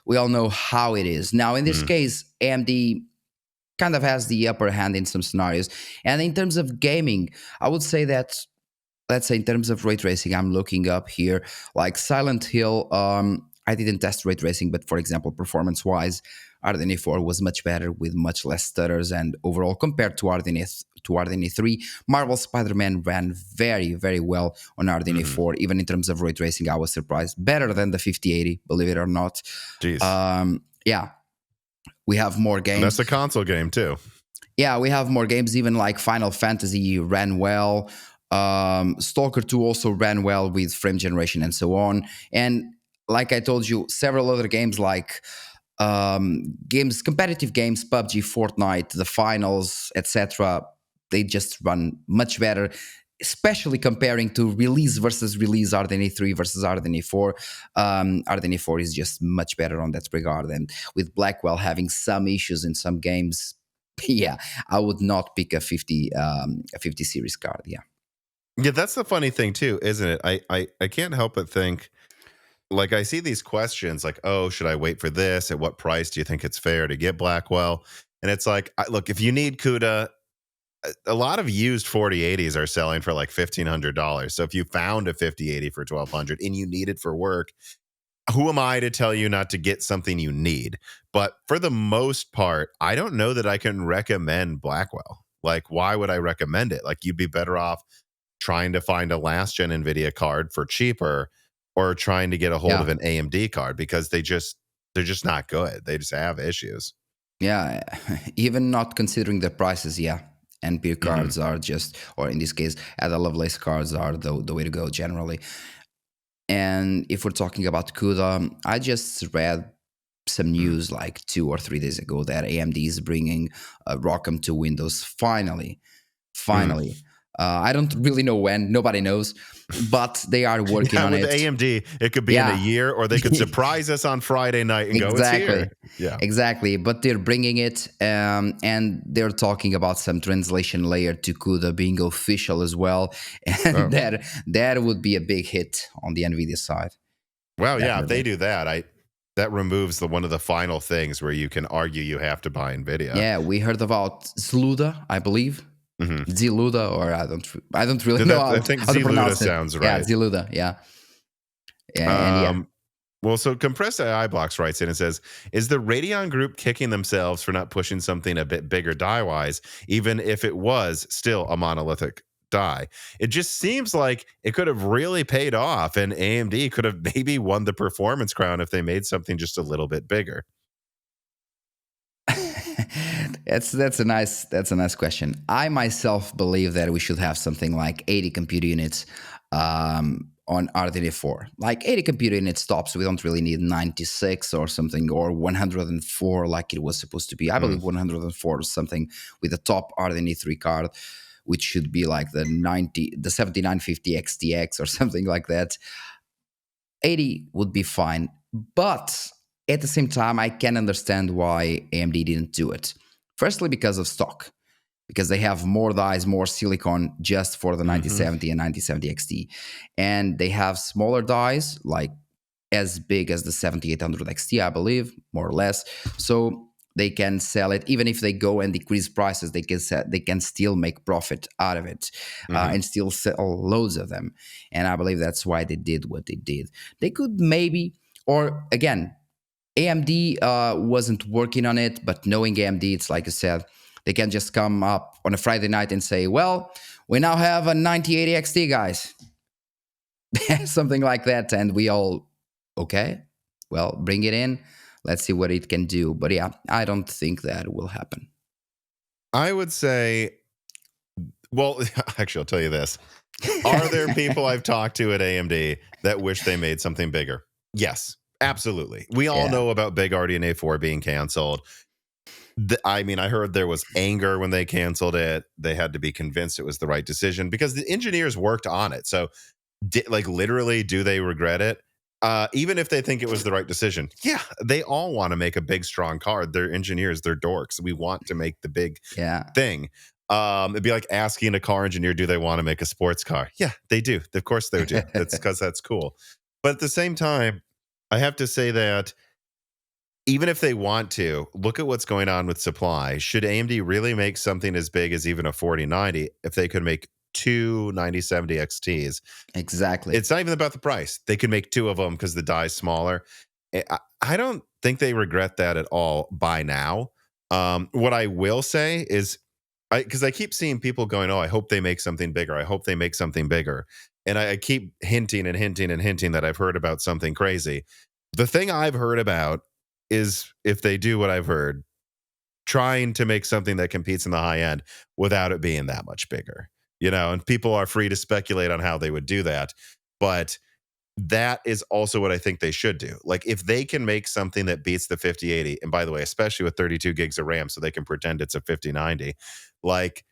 we all know how it is. Now, in this case, AMD kind of has the upper hand in some scenarios. And in terms of gaming, I would say that, let's say in terms of ray tracing, I'm looking up here, like Silent Hill. I didn't test ray tracing, but for example, performance-wise, RDNA 4 was much better with much less stutters, and overall compared to RDNA 3, Marvel Spider-Man ran very, very well on RDNA 4. Even in terms of ray tracing, I was surprised. Better than the 5080, believe it or not. Jeez. Yeah. We have more games. And that's a console game too. Yeah, we have more games. Even like Final Fantasy ran well. Stalker 2 also ran well with frame generation and so on. And like I told you, several other games like competitive games, PUBG, Fortnite, the finals, etc., they just run much better, especially comparing to release versus release, RDNA 3 versus RDNA 4. RDNA 4 is just much better on that regard. And with Blackwell having some issues in some games, yeah, I would not pick a 50 series card. Yeah. Yeah, that's the funny thing too, isn't it? I can't help but think, like, I see these questions like, oh, should I wait for this? At what price do you think it's fair to get Blackwell? And it's like, look, if you need CUDA, a lot of used 4080s are selling for like $1,500. So if you found a 5080 for $1,200 and you need it for work, who am I to tell you not to get something you need? But for the most part, I don't know that I can recommend Blackwell. Like, why would I recommend it? Like, you'd be better off trying to find a last gen Nvidia card for cheaper, or trying to get a hold of an AMD card, because they're just not good. They just have issues. Yeah, even not considering the prices, yeah. NPU cards are just, or in this case, Ada Lovelace cards are the way to go generally. And if we're talking about CUDA, I just read some news like 2 or 3 days ago that AMD is bringing ROCm to Windows finally. I don't really know when, nobody knows, but they are working on with it. AMD, it could be in a year, or they could surprise us on Friday night and go, it's here. Yeah, exactly. But they're bringing it, and they're talking about some translation layer to CUDA being official as well, and that would be a big hit on the Nvidia side. Well, definitely. Yeah, if they do that, that removes one of the final things where you can argue you have to buy Nvidia. Yeah, we heard about Zluda, I believe. Zluda, or I don't really know how to pronounce it. Sounds right. Yeah, Zluda. Yeah. And well, so Compressed AI Blocks writes in and says, is the Radeon group kicking themselves for not pushing something a bit bigger die-wise, even if it was still a monolithic die? It just seems like it could have really paid off, and AMD could have maybe won the performance crown if they made something just a little bit bigger. That's a nice question. I myself believe that we should have something like 80 compute units on RDNA 4. Like 80 compute units tops. We don't really need 96 or something, or 104 like it was supposed to be. I believe 104 or something with a top RDNA 3 card, which should be like the 7950 XTX or something like that. 80 would be fine, but at the same time, I can understand why AMD didn't do it. Firstly, because of stock, because they have more dies, more silicon just for the 9070 and 9070 XT. And they have smaller dies, like as big as the 7800 XT, I believe, more or less. So they can sell it. Even if they go and decrease prices, they can still make profit out of it, and still sell loads of them. And I believe that's why they did what they did. They could maybe, or again, AMD wasn't working on it, but knowing AMD, it's like I said, they can just come up on a Friday night and say, well, we now have a 9080 XT, guys. Something like that. And we all, okay, well, bring it in. Let's see what it can do. But yeah, I don't think that will happen. I would say, well, actually, I'll tell you this. Are there people I've talked to at AMD that wish they made something bigger? Yes, absolutely. We all know about big RDNA 4 being canceled. I mean, I heard there was anger when they canceled it. They had to be convinced it was the right decision because the engineers worked on it. So, like, literally, do they regret it? Even if they think it was the right decision, yeah, they all want to make a big, strong card. They're engineers, they're dorks. We want to make the big thing. It'd be like asking a car engineer, do they want to make a sports car? Yeah, they do. Of course they do. That's because that's cool. But at the same time, I have to say that even if they want to, look at what's going on with supply. Should AMD really make something as big as even a 4090 if they could make two 9070 XTs? Exactly. It's not even about the price. They could make two of them because the die is smaller. I don't think they regret that at all by now. What I will say is, because I keep seeing people going, oh, I hope they make something bigger. I hope they make something bigger. And I keep hinting and hinting and hinting that I've heard about something crazy. The thing I've heard about is, if they do what I've heard, trying to make something that competes in the high end without it being that much bigger. And people are free to speculate on how they would do that. But that is also what I think they should do. Like, if they can make something that beats the 5080, and by the way, especially with 32 gigs of RAM, so they can pretend it's a 5090, like,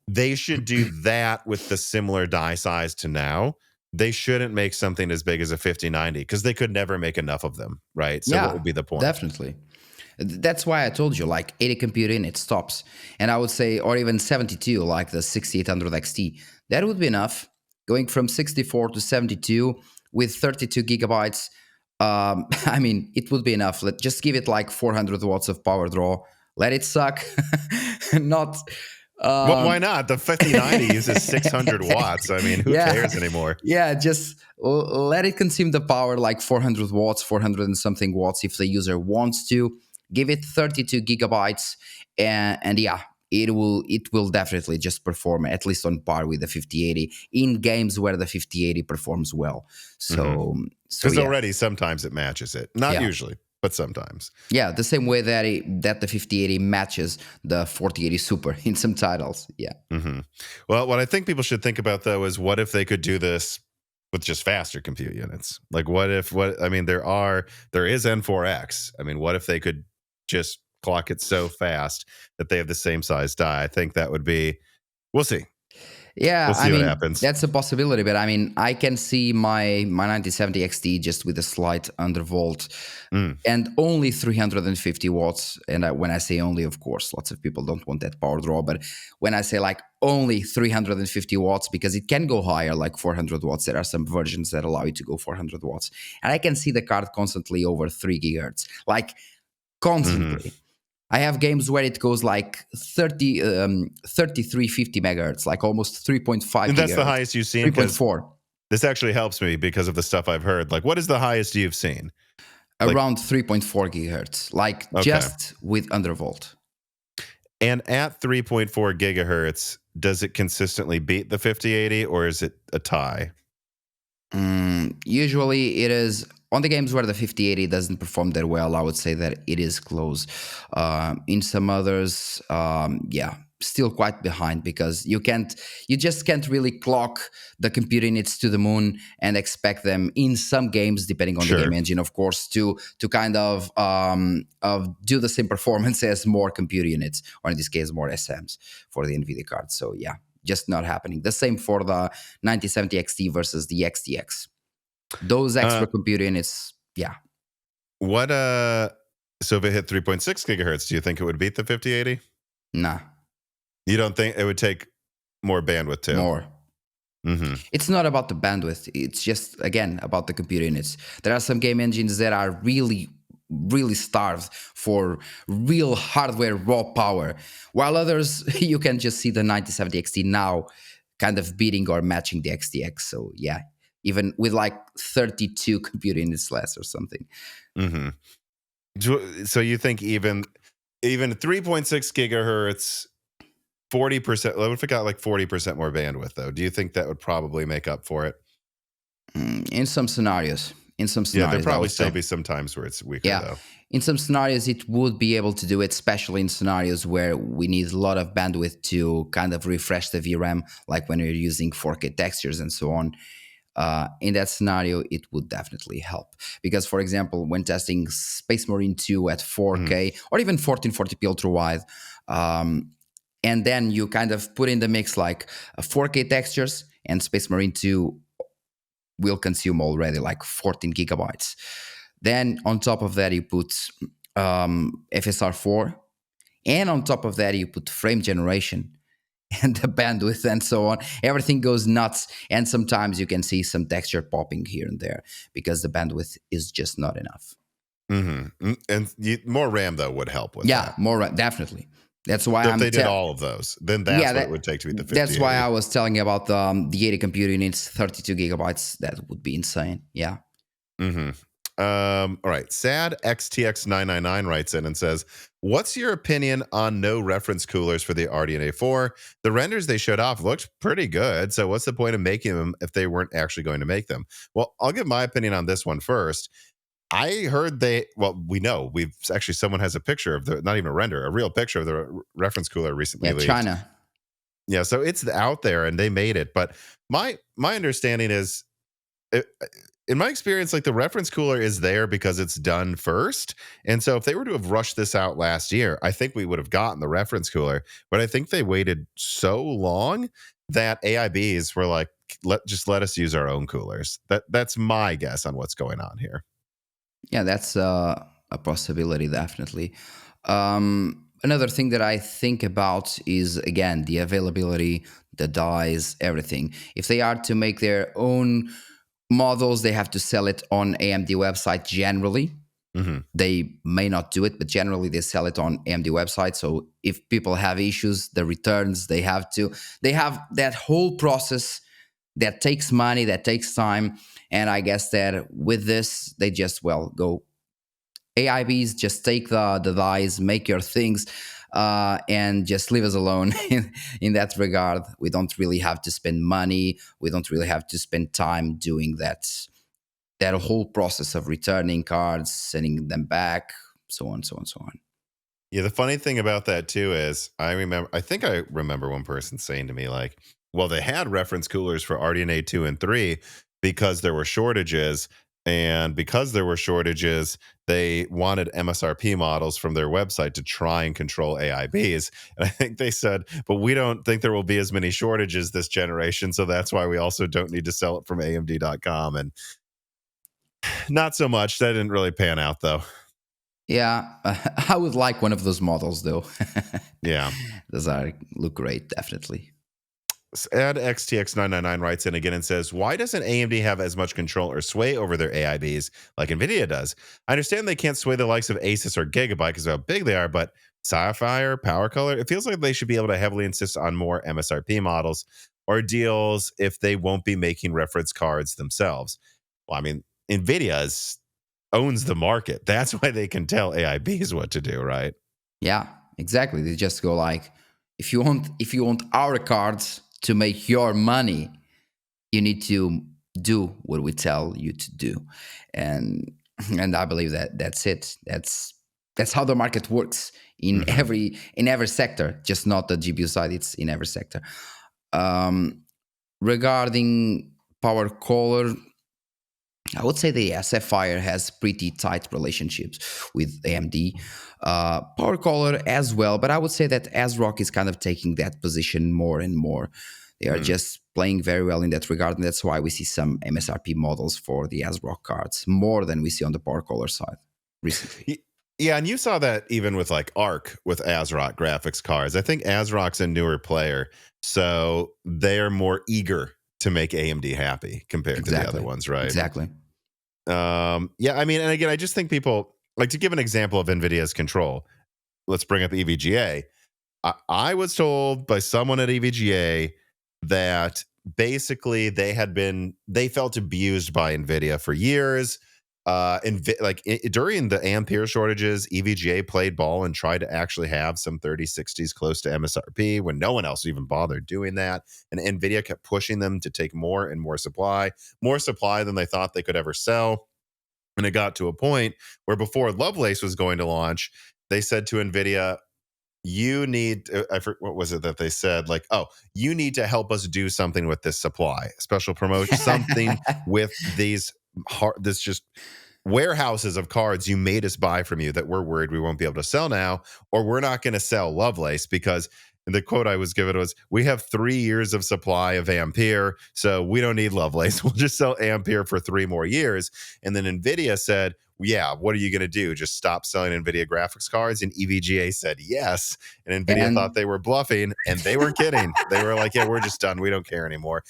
they should do that with the similar die size to now. They shouldn't make something as big as a 5090 because they could never make enough of them, right? So what would be the point? Definitely. That's why I told you, like 80 computing, it stops. And I would say, or even 72, like the 6800 XT, that would be enough. Going from 64 to 72 with 32 gigabytes, I mean, it would be enough. Just give it like 400 watts of power draw. Let it suck. Not... well, why not? The 5090 uses 600 watts. I mean, who cares anymore? Yeah, just let it consume the power like 400 watts, 400 and something watts if the user wants to. Give it 32 gigabytes, and yeah, it will definitely just perform at least on par with the 5080 in games where the 5080 performs well. So, because already sometimes it matches it, not usually, but sometimes. Yeah, the same way that the 5080 matches the 4080 Super in some titles. Yeah. Well, what I think people should think about, though, is what if they could do this with just faster compute units? Like, there is N4X. I mean, what if they could just clock it so fast that they have the same size die? I think that would be, we'll see. Yeah, we'll see what happens. That's a possibility, but I mean, I can see my 9070 XT just with a slight undervolt and only 350 watts. And when I say only, of course, lots of people don't want that power draw. But when I say like only 350 watts, because it can go higher, like 400 watts. There are some versions that allow you to go 400 watts. And I can see the card constantly over 3 gigahertz, like constantly. I have games where it goes like 3350 megahertz, like almost 3.5 and that's gigahertz. The highest you've seen? 3.4. This actually helps me because of the stuff I've heard. Like, what is the highest you've seen? Around 3.4 gigahertz, like just with undervolt. And at 3.4 gigahertz, does it consistently beat the 5080, or is it a tie? Usually it is. On the games where the 5080 doesn't perform that well, I would say that it is close. In some others, still quite behind, because you just can't really clock the computer units to the moon and expect them in some games, depending on the game engine, of course, to kind of do the same performance as more computer units, or in this case, more SMs for the Nvidia card. So yeah, just not happening. The same for the 9070 XT versus the XTX. Those extra computer units, What so if it hit 3.6 gigahertz, do you think it would beat the 5080? Nah. You don't think it would take more bandwidth too? More. It's not about the bandwidth. It's just, again, about the computer units. There are some game engines that are really really starved for real hardware raw power, while others you can just see the 9070 XT now kind of beating or matching the XTX. So yeah, even with like 32 compute units less or something. Mm-hmm. So you think even 3.6 gigahertz, 40%? What if it got like 40% more bandwidth though? Do you think that would probably make up for it? In some scenarios, Yeah, there'd I probably would still say. be some times where it's weaker Yeah, though. in some scenarios, it would be able to do it, especially in scenarios where we need a lot of bandwidth to kind of refresh the VRAM, like when you're using 4K textures and so on. In that scenario, it would definitely help. Because, for example, when testing Space Marine 2 at 4K or even 1440p ultra wide, and then you kind of put in the mix like 4K textures, and Space Marine 2 will consume already like 14 gigabytes. Then on top of that, you put FSR 4. And on top of that, you put frame generation and the bandwidth and so on. Everything goes nuts. And sometimes you can see some texture popping here and there because the bandwidth is just not enough. And more RAM though would help with Yeah, that. more definitely. That's why So if they did all of those, then that's what it would take to beat the 5080. that's why I was telling you about the 80 computer units, 32 gigabytes. That would be insane. Yeah. All right. Sad XTX999 writes in and says, "What's your opinion on no reference coolers for the RDNA 4? The renders they showed off looked pretty good. So what's the point of making them if they weren't actually going to make them?" Well, I'll give my opinion on this one first. I heard we know someone has a picture of not even a render, a real picture of the reference cooler recently Yeah, leaked. China. Yeah, so it's out there and they made it. But my understanding is, in my experience, like the reference cooler is there because it's done first. And so if they were to have rushed this out last year, I think we would have gotten the reference cooler. But I think they waited so long that AIBs were like, let us use our own coolers. That's my guess on what's going on here. Yeah, that's a possibility, definitely. Another thing that I think about is, again, the availability, the dies, everything. If they are to make their own models, they have to sell it on AMD website generally. They may not do it, but generally they sell it on AMD website. So if people have issues, the returns, they have that whole process that takes money, that takes time. And I guess that with this, they just, go AIBs, just take the dies, make your things, and just leave us alone in that regard. We don't really have to spend money. We don't really have to spend time doing that whole process of returning cards, sending them back, so on, so on, so on. Yeah, the funny thing about that too is I think I remember one person saying to me like, well, they had reference coolers for RDNA 2 and 3 because there were shortages, and because there were shortages, they wanted MSRP models from their website to try and control AIBs. And I think they said, but we don't think there will be as many shortages this generation, so that's why we also don't need to sell it from AMD.com. And not so much. That didn't really pan out though. Yeah, I would like one of those models though. Yeah. Those look great, definitely. Add XTX999 writes in again and says, "Why doesn't AMD have as much control or sway over their AIBs like Nvidia does? I understand they can't sway the likes of Asus or Gigabyte because of how big they are, but Sapphire, Power Color, it feels like they should be able to heavily insist on more MSRP models or deals if they won't be making reference cards themselves." Well, I mean, Nvidia owns the market. That's why they can tell AIBs what to do, right? Yeah, exactly. They just go like, if you want our cards to make your money, you need to do what we tell you to do. And I believe that that's it. That's how the market works in every sector, just not the GPU side. It's in every sector. Regarding Power Color, I would say the Sapphire has pretty tight relationships with AMD. Power Color as well, but I would say that ASRock is kind of taking that position more and more. They are just playing very well in that regard, and that's why we see some MSRP models for the ASRock cards more than we see on the Power Color side recently. Yeah, and you saw that even with like ARC with ASRock graphics cards. I think ASRock's a newer player, so they're more eager to make AMD happy compared to the other ones, right? Exactly. Yeah, I mean, and again, I just think people like to give an example of NVIDIA's control, let's bring up EVGA. I was told by someone at EVGA that basically they felt abused by Nvidia for years. During the ampere shortages, EVGA played ball and tried to actually have some 3060s close to MSRP when no one else even bothered doing that. And Nvidia kept pushing them to take more and more supply than they thought they could ever sell. And it got to a point where before Lovelace was going to launch, they said to Nvidia, you need what was it that they said, like, oh, you need to help us do something with this supply, special promotion, something with this just warehouses of cards you made us buy from you that we're worried we won't be able to sell now, or we're not going to sell Lovelace because the quote I was given was, we have 3 years of supply of Ampere, so we don't need Lovelace. We'll just sell Ampere for 3 more years. And then NVIDIA said, yeah, what are you going to do? Just stop selling NVIDIA graphics cards? And EVGA said yes. And NVIDIA thought they were bluffing, and they weren't kidding. They were like, yeah, we're just done. We don't care anymore.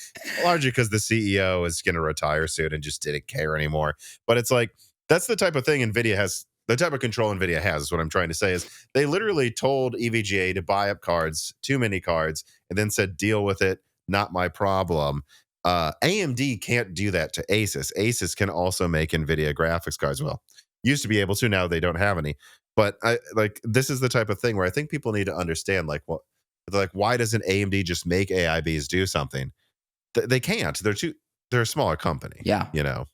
Largely because the CEO is going to retire soon and just didn't care anymore. But it's like, that's the type of thing NVIDIA has. The type of control NVIDIA has is what I'm trying to say is they literally told EVGA to buy up cards, too many cards, and then said, deal with it, not my problem. AMD can't do that to Asus. Asus can also make NVIDIA graphics cards. Well, used to be able to, now they don't have any. But this is the type of thing where I think people need to understand, why doesn't AMD just make AIBs do something? They can't. They're a smaller company. Yeah,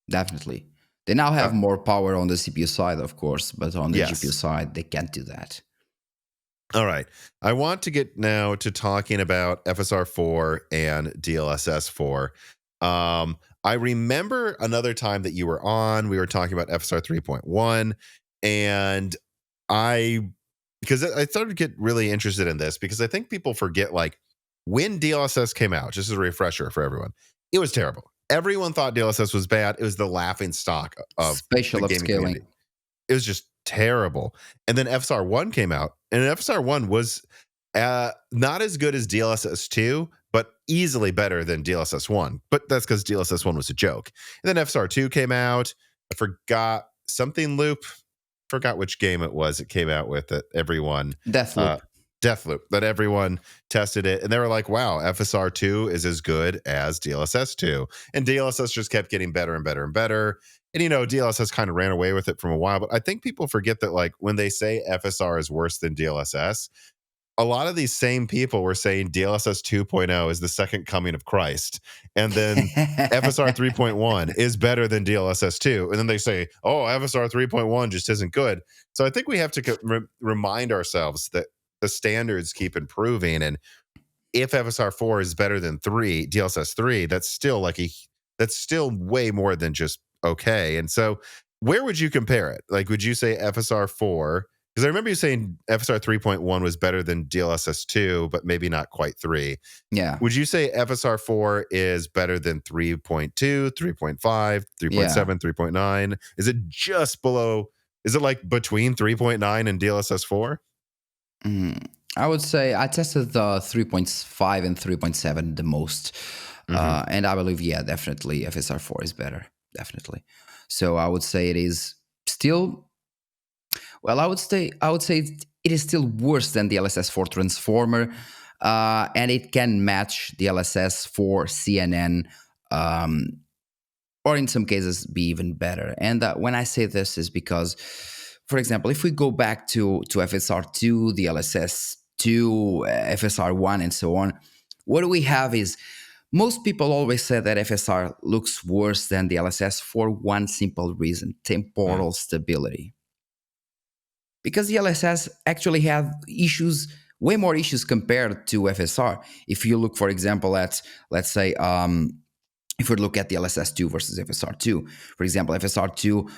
definitely. They now have more power on the CPU side, of course, but on the GPU side, they can't do that. All right. I want to get now to talking about FSR 4 and DLSS 4. I remember another time that you were on, we were talking about FSR 3.1, and because I started to get really interested in this because I think people forget, like, when DLSS came out, just as a refresher for everyone, it was terrible. Everyone thought DLSS was bad. It was the laughing stock of spatial the gaming upscaling. community. It was just terrible. And then FSR 1 came out, and FSR 1 was not as good as DLSS 2, but easily better than DLSS 1. But that's because DLSS 1 was a joke. And then FSR 2 came out. I forgot something loop. Forgot which game it was. It came out with that everyone Deathloop, that everyone tested it, and they were like, wow, FSR 2 is as good as DLSS 2. And DLSS just kept getting better and better and better. And, DLSS kind of ran away with it from a while. But I think people forget that, like, when they say FSR is worse than DLSS, a lot of these same people were saying DLSS 2.0 is the second coming of Christ. And then FSR 3.1 is better than DLSS 2. And then they say, oh, FSR 3.1 just isn't good. So I think we have to remind ourselves that the standards keep improving, and if FSR 4 is better than DLSS 3, that's still way more than just okay. And so, where would you compare it? Like, would you say FSR 4? Because I remember you saying FSR 3.1 was better than DLSS 2, but maybe not quite 3. Yeah. Would you say FSR 4 is better than 3.2, 3.5, 3.7, 3.9? Is it just below? Is it like between 3.9 and DLSS 4? I would say I tested the 3.5 and 3.7 the most. And I believe, definitely FSR 4 is better. Definitely. So I would say it is still, I would say it is still worse than the DLSS 4 transformer. And it can match the DLSS 4 CNN, or in some cases be even better. And when I say this is because, for example, if we go back to FSR 2, the DLSS 2, FSR 1, and so on, what we have is most people always say that FSR looks worse than the DLSS for one simple reason: temporal stability. Because the DLSS actually have issues, way more issues compared to FSR. If you look, for example, at, let's say, if we look at the DLSS 2 versus FSR 2, for example, FSR 2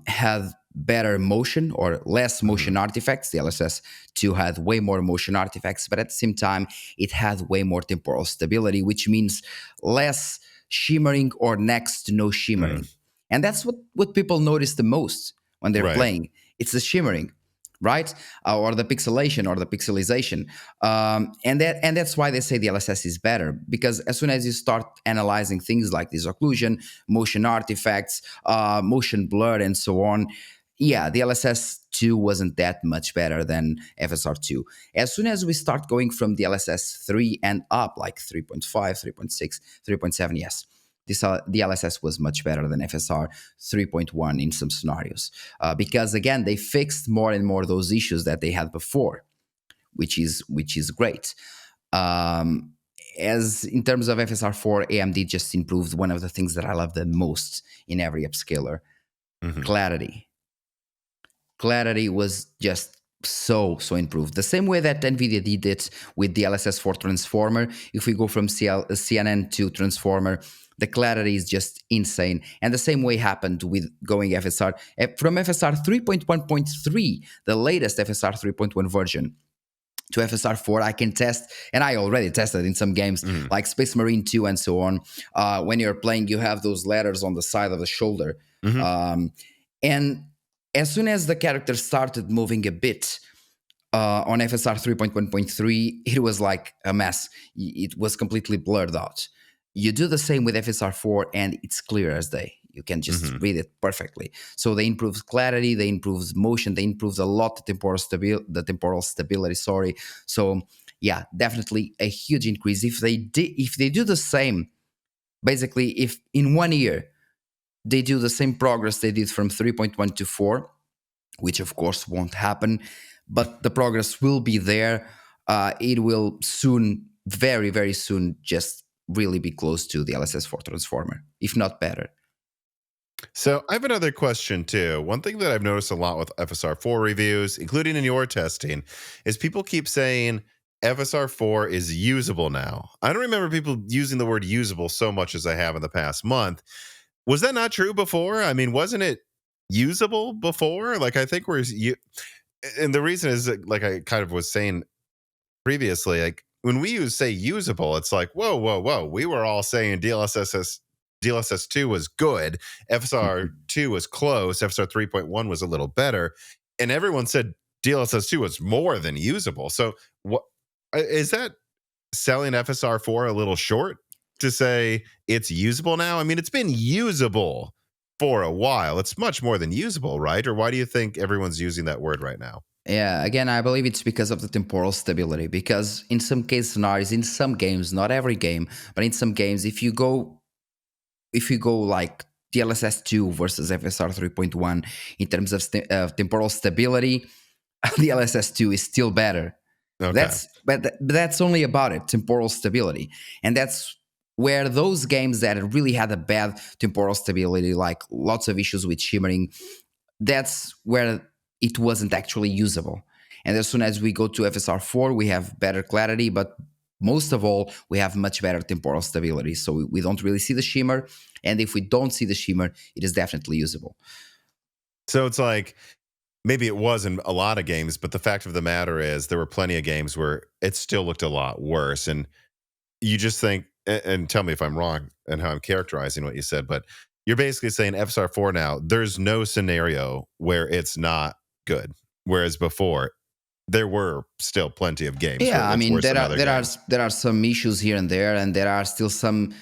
had better motion or less motion artifacts. The DLSS 2 had way more motion artifacts, but at the same time, it had way more temporal stability, which means less shimmering or next to no shimmering. And that's what people notice the most when they're playing. It's the shimmering, right? Or the pixelation or the pixelization. And that's why they say the DLSS is better, because as soon as you start analyzing things like this occlusion, motion artifacts, motion blur, and so on, yeah, DLSS 2 wasn't that much better than FSR 2. As soon as we start going from DLSS 3 and up, like 3.5, 3.6, 3.7, yes, this DLSS was much better than FSR 3.1 in some scenarios. Because again, they fixed more and more those issues that they had before, which is great. Um, as in terms of FSR 4, AMD just improved one of the things that I love the most in every upscaler: Hmm. clarity. Clarity was just so improved. The same way that Nvidia did it with the DLSS 4 transformer. If we go from CNN to transformer, the clarity is just insane. And the same way happened with going FSR from FSR 3.1.3, the latest FSR 3.1 version, to FSR 4. I can test, and I already tested in some games Hmm. like Space Marine 2 and so on. When you're playing, you have those letters on the side of the shoulder. Hmm. Um, and as soon as the character started moving a bit on FSR 3.1.3, it was like a mess. It was completely blurred out. You do the same with FSR 4, and it's clear as day. You can just Hmm. read it perfectly. So they improved clarity, they improved motion, they improved a lot the temporal stability. Sorry. So yeah, definitely a huge increase. If they do the same, basically, if in 1 year they do the same progress they did from 3.1 to 4, which of course won't happen, but the progress will be there. It will soon, very, very soon, just really be close to the LSS4 transformer, if not better. So I have another question too. One thing that I've noticed a lot with FSR4 reviews, including in your testing, is people keep saying FSR4 is usable now. I don't remember people using the word usable so much as I have in the past month. Was that not true before? I mean, wasn't it usable before? Like, I think and the reason is that, like I kind of was saying previously, like when we say usable, it's like, whoa, whoa, whoa. We were all saying DLSS2 was good, FSR2 was close, FSR 3.1 was a little better, and everyone said DLSS2 was more than usable. So what is that selling FSR4 a little short to say it's usable now? I mean, it's been usable for a while. It's much more than usable, right? Or why do you think everyone's using that word right now? Yeah, again, I believe it's because of the temporal stability. Because in some case scenarios, in some games, not every game, but in some games, if you go like DLSS 2 versus FSR 3.1 in terms of temporal stability, DLSS 2 is still better. Okay. That's only about it, temporal stability, and that's where those games that really had a bad temporal stability, like lots of issues with shimmering, that's where it wasn't actually usable. And as soon as we go to FSR 4, we have better clarity, but most of all, we have much better temporal stability. So we don't really see the shimmer. And if we don't see the shimmer, it is definitely usable. So it's like maybe it was in a lot of games, but the fact of the matter is there were plenty of games where it still looked a lot worse. And you just think, and tell me if I'm wrong and how I'm characterizing what you said, but you're basically saying FSR4 now, there's no scenario where it's not good. Whereas before, there were still plenty of games where Yeah, I it's mean worse there than are other there are games. there are some issues here and there, and there are still some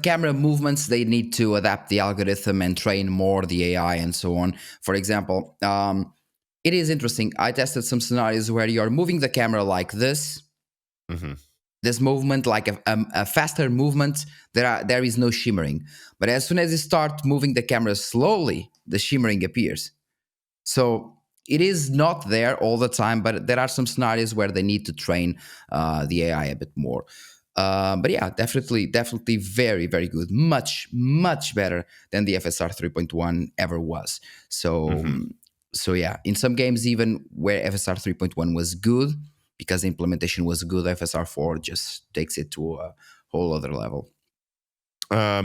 camera movements. They need to adapt the algorithm and train more the AI and so on. For example, it is interesting. I tested some scenarios where you're moving the camera like Hmm. this movement, like a faster movement. There is no shimmering, but as soon as you start moving the camera slowly, the shimmering appears. So it is not there all the time, but there are some scenarios where they need to train the AI a bit more. But yeah, definitely very, very good. Much better than the FSR 3.1 ever was. So, Hmm. so yeah, in some games, even where FSR 3.1 was good, because the implementation was good, FSR 4 just takes it to a whole other level.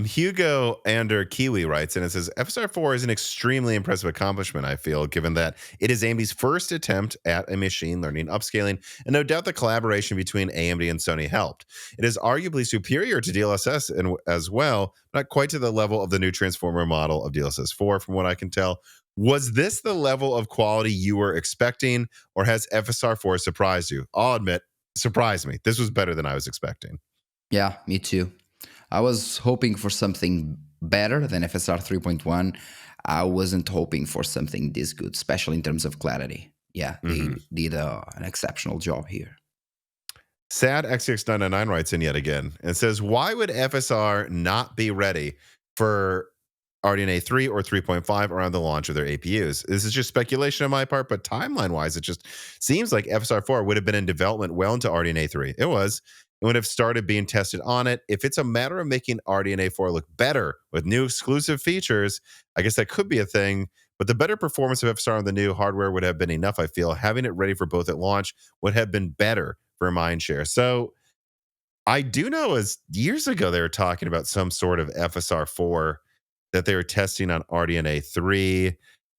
Hugo Ander Kiwi writes, and it says FSR4 is an extremely impressive accomplishment, I feel, given that it is AMD's first attempt at a machine learning upscaling, and no doubt the collaboration between AMD and Sony helped. It is arguably superior to DLSS and as well, not quite to the level of the new transformer model of DLSS 4, from what I can tell. Was this the level of quality you were expecting, or has FSR4 surprised you? I'll admit, surprised me. This was better than I was expecting. Yeah, me too. I was hoping for something better than FSR 3.1. I wasn't hoping for something this good, especially in terms of clarity. Yeah, Hmm. they did an exceptional job here. Sad XCX999 writes in yet again and says, why would FSR not be ready for RDNA 3 or 3.5 around the launch of their APUs? This is just speculation on my part, but timeline wise, it just seems like FSR 4 would have been in development well into RDNA 3. It was. It would have started being tested on it. If it's a matter of making RDNA 4 look better with new exclusive features, I guess that could be a thing. But the better performance of FSR on the new hardware would have been enough, I feel. Having it ready for both at launch would have been better for Mindshare. So I do know as years ago they were talking about some sort of FSR 4 that they were testing on RDNA 3.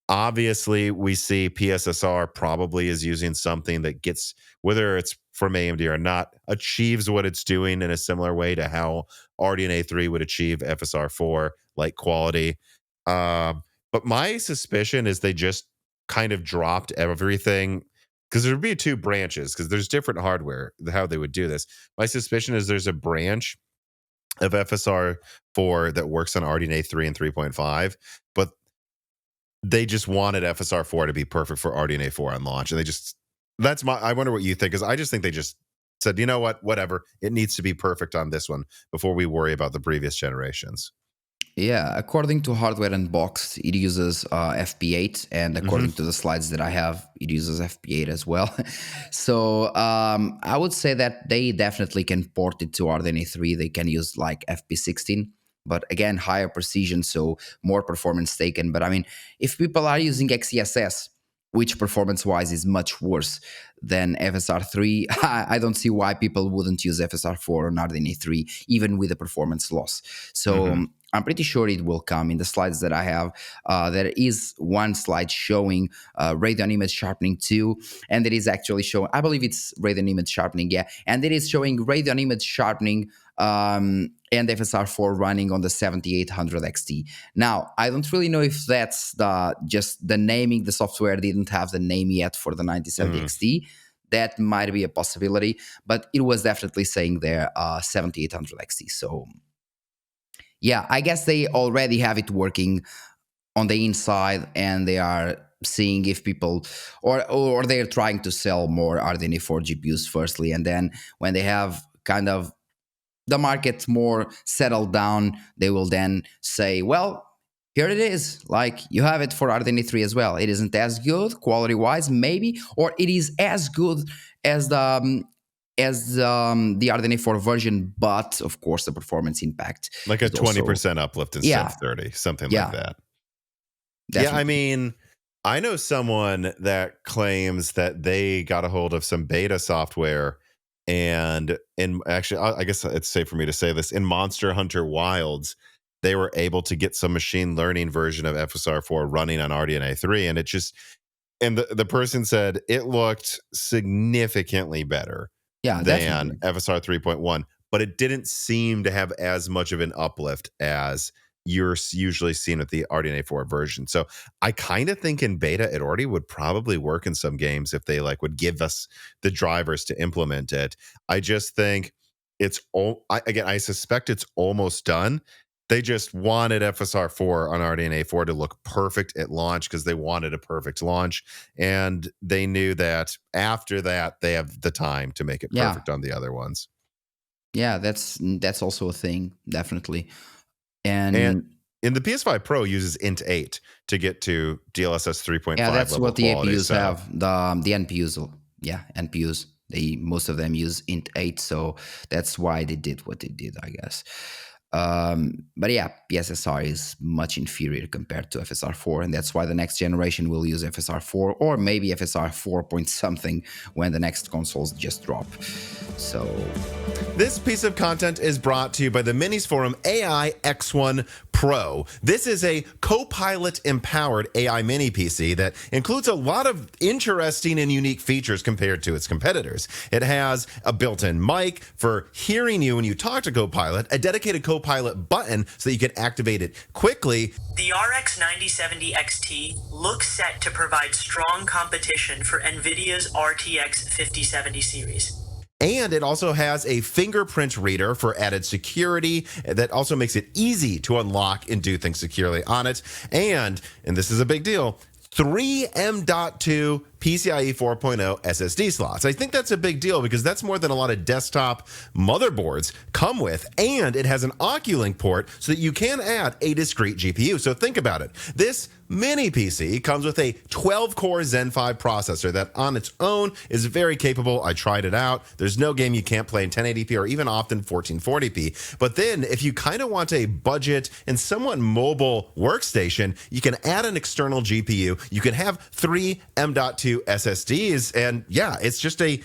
Obviously, we see PSSR probably is using something that gets, whether it's from AMD or not, achieves what it's doing in a similar way to how RDNA 3 would achieve FSR 4 like quality. Um, but my suspicion is they just kind of dropped everything because there would be two branches because there's different hardware, how they would do this. My suspicion is there's a branch of FSR 4 that works on RDNA 3 and 3.5, but they just wanted FSR 4 to be perfect for RDNA 4 on launch. And they just, that's my, I wonder what you think, because I just think they just said, you know what, whatever, it needs to be perfect on this one before we worry about the previous generations. Yeah, according to Hardware Unboxed, it uses FP8, and Hmm. according to the slides that I have, it uses FP8 as well. So I would say that they definitely can port it to RDNA 3. They can use like FP16, but again, higher precision, so more performance taken. But I mean, if people are using XESS, which performance-wise is much worse than FSR 3, I don't see why people wouldn't use FSR 4 on RDNA 3, even with the performance loss. So Hmm. I'm pretty sure it will come in the slides that I have. There is one slide showing RADEON image sharpening 2, and it is actually showing, I believe it's RADEON image sharpening, yeah, and it is showing RADEON image sharpening and FSR 4 running on the 7800 XT. Now, I don't really know if that's just the naming, the software didn't have the name yet for the 9070 Mm. XT. That might be a possibility, but it was definitely saying there 7800 XT. So yeah, I guess they already have it working on the inside, and they are seeing if people or they're trying to sell more RDNA 4 GPUs firstly, and then when they have kind of the market more settled down, they will then say, well, here it is. Like, you have it for RDNA 3 as well. It isn't as good quality wise, maybe, or it is as good as the RDNA 4 version, but of course the performance impact Like a is also 20% uplift instead yeah, of 30, something like yeah, that. Yeah, I definitely. mean, I know someone that claims that they got a hold of some beta software, and in actually, I guess it's safe for me to say this, in Monster Hunter Wilds, they were able to get some machine learning version of FSR 4 running on RDNA 3, and it just, and the person said it looked significantly better Yeah, than definitely. FSR 3.1, but it didn't seem to have as much of an uplift as you're usually seeing with the RDNA 4 version. So I kind of think in beta it already would probably work in some games if they like would give us the drivers to implement it. I just think it's all, again, I suspect it's almost done. They just wanted FSR 4 on RDNA 4 to look perfect at launch because they wanted a perfect launch. And they knew that after that, they have the time to make it Yeah, perfect on the other ones. yeah, that's also a thing, definitely. And And in the PS5 Pro uses int 8 to get to DLSS yeah, 3.5 that's level what the quality. APUs So have. The NPUs, yeah, NPUs. They most of them use int 8, so that's why they did what they did, I guess. But yeah, PSSR is much inferior compared to FSR 4, and that's why the next generation will use FSR 4 or maybe FSR 4 point something when the next consoles just drop. So this piece of content is brought to you by the Minis Forum AI X1 Pro. This is a Copilot empowered AI mini PC that includes a lot of interesting and unique features compared to its competitors. It has a built-in mic for hearing you when you talk to Copilot, a dedicated Copilot button so that you can activate it quickly. The RX 9070 XT looks set to provide strong competition for Nvidia's RTX 5070 series. And it also has a fingerprint reader for added security that also makes it easy to unlock and do things securely on it. And this is a big deal, 3 M.2 PCIe 4.0 SSD slots. I think that's a big deal because that's more than a lot of desktop motherboards come with. And it has an Oculink port so that you can add a discrete GPU. So think about it. This mini PC comes with a 12-core Zen 5 processor that on its own is very capable. I tried it out. There's no game you can't play in 1080p or even often 1440p. But then if you kind of want a budget and somewhat mobile workstation, you can add an external GPU. You can have 3 M.2 SSDs. And yeah, it's just a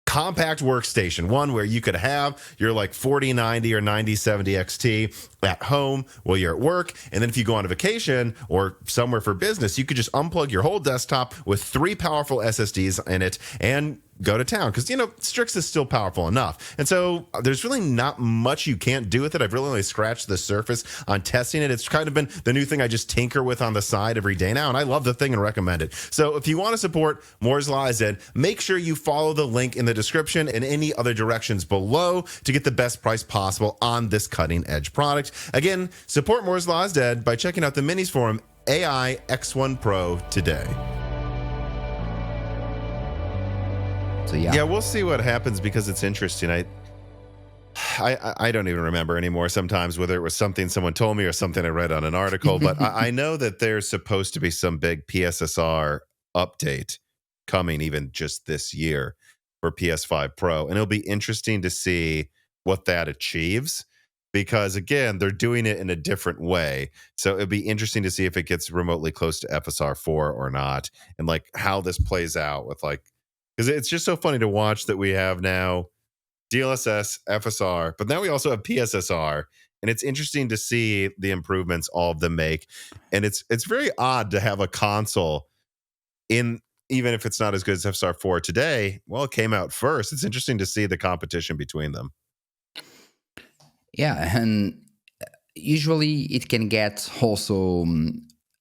compact workstation, one where you could have your like 4090 or 9070 XT at home while you're at work. And then if you go on a vacation or somewhere for business, you could just unplug your whole desktop with 3 powerful SSDs in it and go to town because, Strix is still powerful enough. And so there's really not much you can't do with it. I've really only scratched the surface on testing it. It's kind of been the new thing I just tinker with on the side every day now, and I love the thing and recommend it. So if you want to support Moore's Law is Dead, make sure you follow the link in the description and any other directions below to get the best price possible on this cutting-edge product. Again, support Moore's Law is Dead by checking out the minis forum AI X1 Pro today. So yeah. Yeah, we'll see what happens because it's interesting. I don't even remember anymore sometimes whether it was something someone told me or something I read on an article, but I know that there's supposed to be some big PSSR update coming even just this year for PS5 Pro. And it'll be interesting to see what that achieves because, again, they're doing it in a different way. So it'll be interesting to see if it gets remotely close to FSR 4 or not and like how this plays out with like, because it's just so funny to watch that we have now DLSS, FSR, but now we also have PSSR. And it's interesting to see the improvements all of them make. And it's very odd to have a console in, even if it's not as good as FSR 4 today, well, it came out first. It's interesting to see the competition between them. Yeah, and usually it can get also,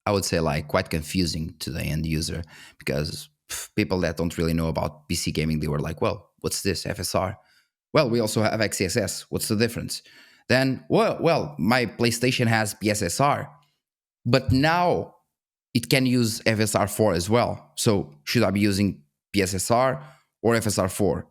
I would say, like quite confusing to the end user because people that don't really know about PC gaming, they were like, well, what's this FSR? Well, we also have XeSS. What's the difference? Then, well, my PlayStation has PSSR, but now it can use FSR 4 as well. So should I be using PSSR or FSR 4?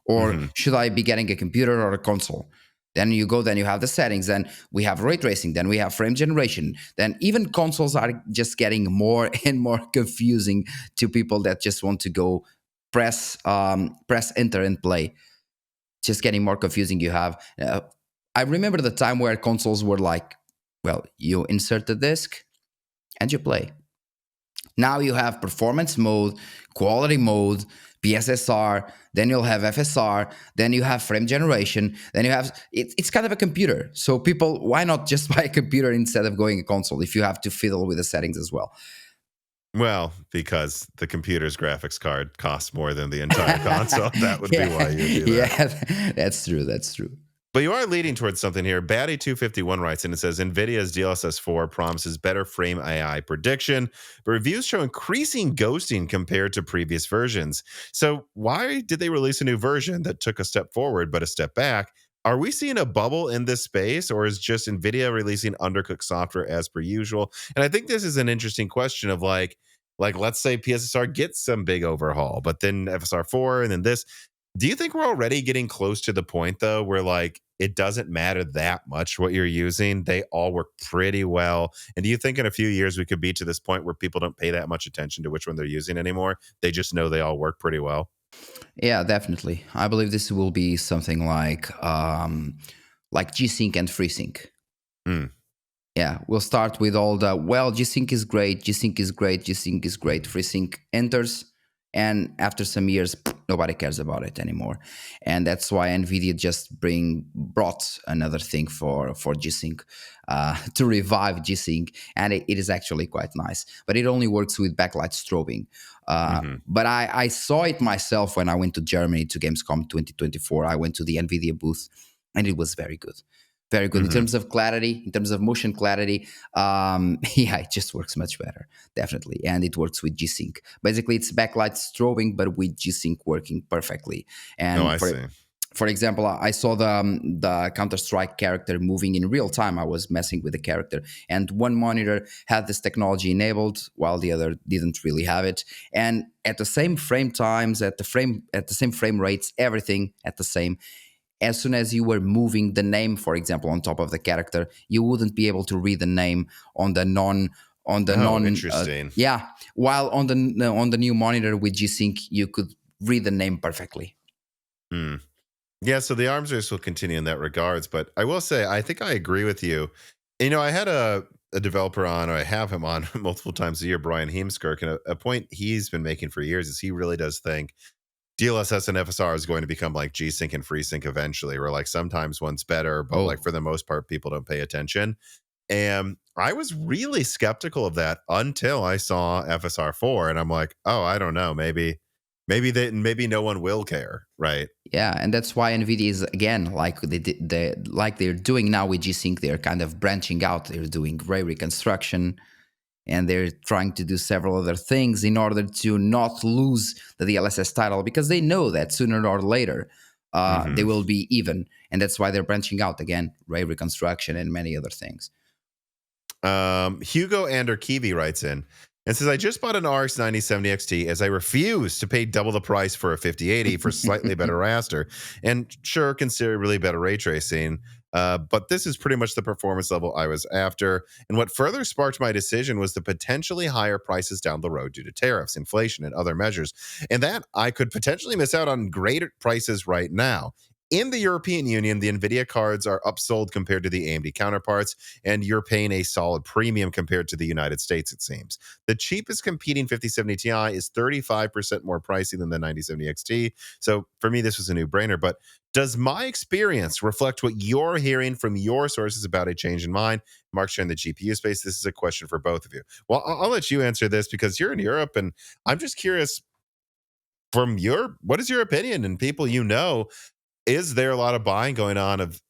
Or should I be getting a computer or a console? Then you go, then you have the settings, then we have ray tracing, then we have frame generation. Then even consoles are just getting more and more confusing to people that just want to go press enter and play. Just getting more confusing. You have, I remember the time where consoles were like, well, you insert the disc and you play. Now you have performance mode, quality mode, PSSR, then you'll have FSR, then you have frame generation, then you have, it's kind of a computer. So people, why not just buy a computer instead of going a console if you have to fiddle with the settings as well? Well, because the computer's graphics card costs more than the entire console. That would be why you do that. Yeah, that's true. That's true. But you are leading towards something here. Batty251 writes, and it says, NVIDIA's DLSS 4 promises better frame AI prediction, but reviews show increasing ghosting compared to previous versions. So why did they release a new version that took a step forward but a step back? Are we seeing a bubble in this space, or is just NVIDIA releasing undercooked software as per usual? And I think this is an interesting question of like let's say PSSR gets some big overhaul, but then FSR 4 and then this. Do you think we're already getting close to the point, though, where like it doesn't matter that much what you're using? They all work pretty well. And do you think in a few years we could be to this point where people don't pay that much attention to which one they're using anymore? They just know they all work pretty well. Yeah, definitely. I believe this will be something like G-Sync and FreeSync. Yeah, we'll start with all the, well, G-Sync is great, G-Sync is great, G-Sync is great. FreeSync enters, and after some years, nobody cares about it anymore. And that's why Nvidia just brought another thing for G-Sync to revive G-Sync, and it is actually quite nice. But it only works with backlight strobing. But I saw it myself when I went to Germany to Gamescom 2024. I went to the Nvidia booth, and it was very good. Very good in terms of clarity, in terms of motion clarity. Yeah, it just works much better, definitely, and it works with G-Sync. Basically, it's backlight strobing, but with G-Sync working perfectly. Oh, And I see. for example, I saw the Counter-Strike character moving in real time. I was messing with the character, and one monitor had this technology enabled, while the other didn't really have it. And at the same frame times, at the same frame rates, everything at the same. As soon as you were moving the name, for example, on top of the character, you wouldn't be able to read the name on the non Interesting. yeah. While on the new monitor with G-Sync, you could read the name perfectly. Hmm. Yeah, so the arms race will continue in that regards, but I will say I think I agree with you. I had a developer on, or I have him on multiple times a year, Brian Heemskirk, and a point he's been making for years is he really does think DLSS and FSR is going to become like G-Sync and FreeSync eventually, where like sometimes one's better, but like Oh, for the most part, people don't pay attention. And I was really skeptical of that until I saw FSR 4, and I'm like, oh, I don't know, maybe no one will care, right? yeah, and that's why Nvidia is, again, like like they're doing now with G-Sync. They're kind of branching out. They're doing ray reconstruction, and they're trying to do several other things in order to not lose the DLSS title, because they know that sooner or later they Hmm. will be even, and that's why they're branching out again, ray reconstruction and many other things. Hugo Anderkivi writes in and says, I just bought an RX 9070 XT as I refuse to pay double the price for a 5080 for slightly better raster and sure, considerably better ray tracing. But this is pretty much the performance level I was after. And what further sparked my decision was the potentially higher prices down the road due to tariffs, inflation, and other measures. And that I could potentially miss out on greater prices right now. In the European Union, the Nvidia cards are upsold compared to the AMD counterparts, and you're paying a solid premium compared to the United States, it seems. The cheapest competing 5070 Ti is 35% more pricey than the 9070 XT. So for me, this was a no-brainer. But does my experience reflect what you're hearing from your sources about a change in mind? Mark's in the GPU space. This is a question for both of you. Well, I'll let you answer this because you're in Europe, and I'm just curious what is your opinion and people is there a lot of buying going on of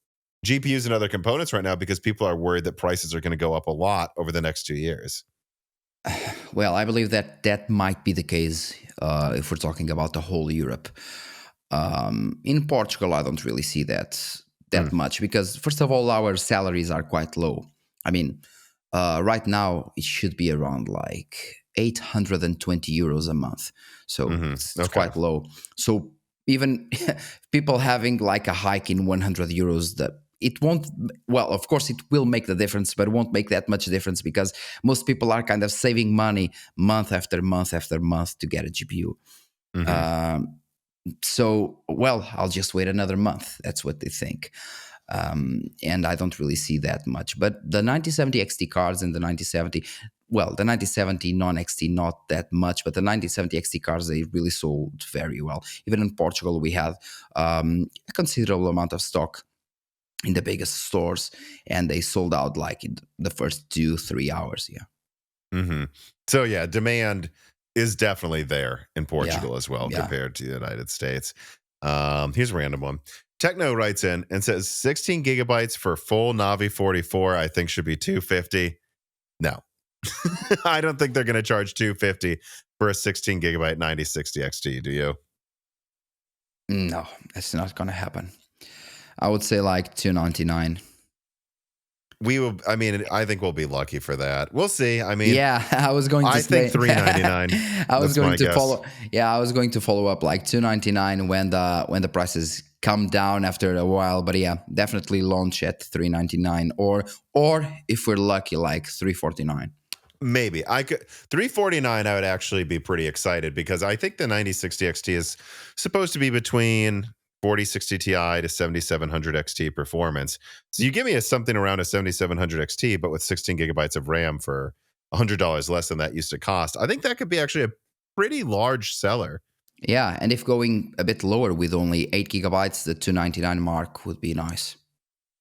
GPUs and other components right now because people are worried that prices are going to go up a lot over the next 2 years? Well, I believe that might be the case if we're talking about the whole Europe. In Portugal, I don't really see that much because, first of all, our salaries are quite low. I mean, right now it should be around like 820 euros a month, so it's Okay. quite low. So even people having like a hike in 100 euros, that it won't, well, of course it will make the difference, but it won't make that much difference because most people are kind of saving money month after month after month to get a GPU. Um, so, well, I'll just wait another month. That's what they think. And I don't really see that much. But the 9070 XT cards and the 9070, well, the 9070 non-XT, not that much, but the 9070 XT cards, they really sold very well. Even in Portugal, we had a considerable amount of stock in the biggest stores, and they sold out like in the first 2-3 hours. Yeah. So yeah, demand is definitely there in Yeah. Portugal as well Yeah. compared to the United States. Here's a random one. Techno writes in and says 16 gigabytes for full Navi 44 I think should be 250. No. I don't think they're going to charge 250 for a 16 gigabyte 9060 XT, do you? No, that's not going to happen. I would say like 299. We will. I mean, I think we'll be lucky for that. We'll see. I mean, Yeah, I was going to I say think 399. I was That's going my to guess. follow. Yeah, I was going to follow up like 299 when the prices come down after a while. But yeah, definitely launch at 399 or if we're lucky, like 349. Maybe I could 349. I would actually be pretty excited because I think the 9060 XT is supposed to be between 4060 Ti to 7700 XT performance. So you give me something around a 7700 XT, but with 16 gigabytes of RAM for $100 less than that used to cost. I think that could be actually a pretty large seller. Yeah, and if going a bit lower with only 8 gigabytes, the 299 mark would be nice.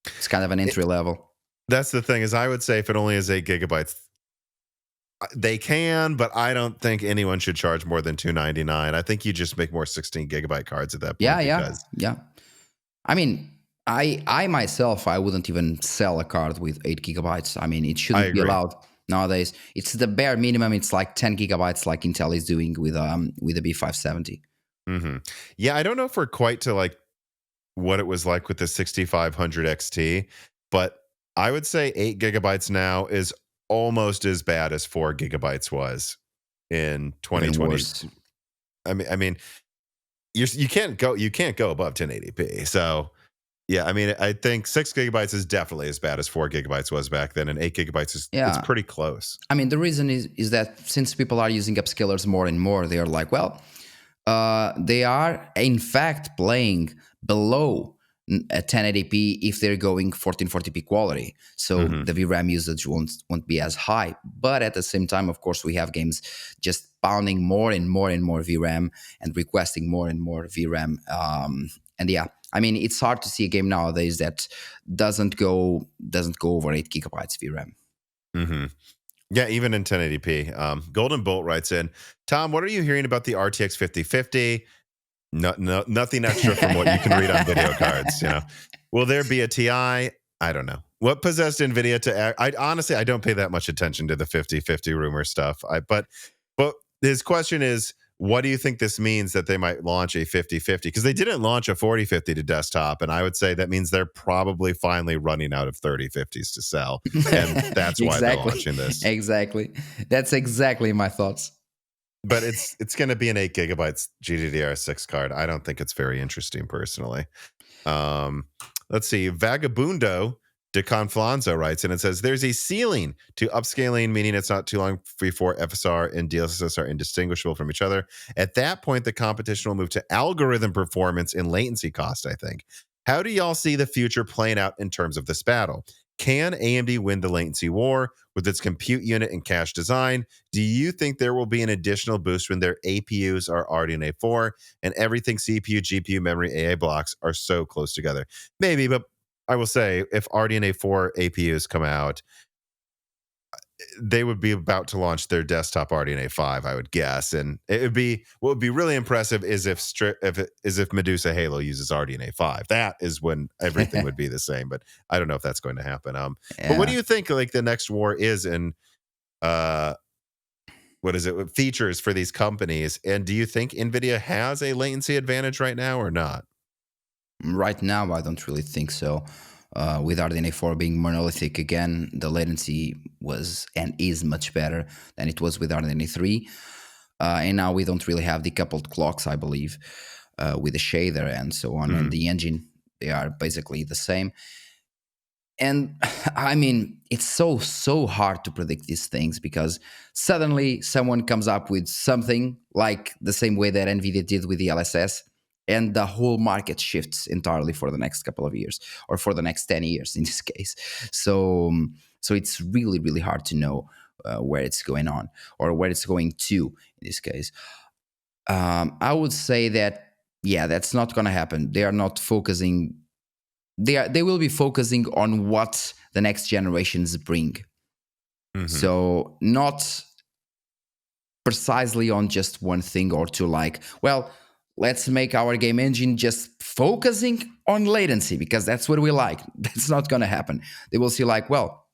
It's kind of an entry level. That's the thing is I would say if it only is 8 gigabytes, they can, but I don't think anyone should charge more than $299. I think you just make more 16 gigabyte cards at that point. Yeah. I mean, I myself, I wouldn't even sell a card with 8 GB. I mean, it I shouldn't be agree. allowed nowadays. It's the bare minimum. It's like 10 GB, like Intel is doing with the B570. Hmm. Yeah, I don't know if we're quite to like what it was like with the 6500 XT, but I would say 8 GB now is almost as bad as 4 GB was in Even 2020. worse. I mean, you can't go above 1080p. So yeah, I mean, I think 6 GB is definitely as bad as 4 GB was back then, and 8 GB is it's Yeah. pretty close. I mean, the reason is that since people are using upscalers more and more, they are like, well, they are in fact playing below 1080p if they're going 1440p quality. So Hmm. the VRAM usage won't be as high. But at the same time, of course, we have games just pounding more and more and more VRAM and requesting more and more VRAM. And yeah, I mean, it's hard to see a game nowadays that doesn't go over 8 GB VRAM. Hmm. Yeah, even in 1080p. Golden Bolt writes in, Tom, what are you hearing about the RTX 5050? Nothing extra from what you can read on video cards. Will there be a TI? I don't know. What possessed Nvidia to act? I honestly, I don't pay that much attention to the 5050 rumor stuff. But his question is, what do you think this means that they might launch a 5050? Because they didn't launch a 4050 to desktop, and I would say that means they're probably finally running out of 3050s to sell, and that's why they're Exactly. launching this. Exactly. That's exactly my thoughts. But it's going to be an 8 GB GDDR6 card. I don't think it's very interesting personally. Um, let's see. Vagabundo de Conflanzo writes, and it says there's a ceiling to upscaling, meaning it's not too long before FSR and DLSS are indistinguishable from each other. At that point, the competition will move to algorithm performance and latency cost, I think. How do y'all see the future playing out in terms of this battle? Can AMD win the latency war with its compute unit and cache design? Do you think there will be an additional boost when their APUs are RDNA 4 and everything CPU, GPU, memory, AI blocks are so close together? Maybe, but I will say if RDNA 4 APUs come out, they would be about to launch their desktop RDNA 5, I would guess. And it would be what would be really impressive is if Medusa Halo uses RDNA 5. That is when everything would be the same. But I don't know if that's going to happen. But what do Yeah. you think like the next war is in uh what is it features for these companies? And do you think Nvidia has a latency advantage right now or not? Right now, I don't really think so. With RDNA 4 being monolithic again, the latency was and is much better than it was with RDNA 3. And now we don't really have decoupled clocks, I believe, with the shader and so on. And the engine, they are basically the same. And I mean, it's so hard to predict these things because suddenly someone comes up with something like the same way that Nvidia did with the DLSS, and the whole market shifts entirely for the next couple of years or for the next 10 years in this case. So it's really hard to know where it's going on or where it's going to in this case. I would say that, yeah, that's not going to happen. They are not focusing. They will be focusing on what the next generations bring. Mm-hmm. So not precisely on just one thing or two, like, well, let's make our game engine just focusing on latency because that's what we like. That's not going to happen. They will see like, well,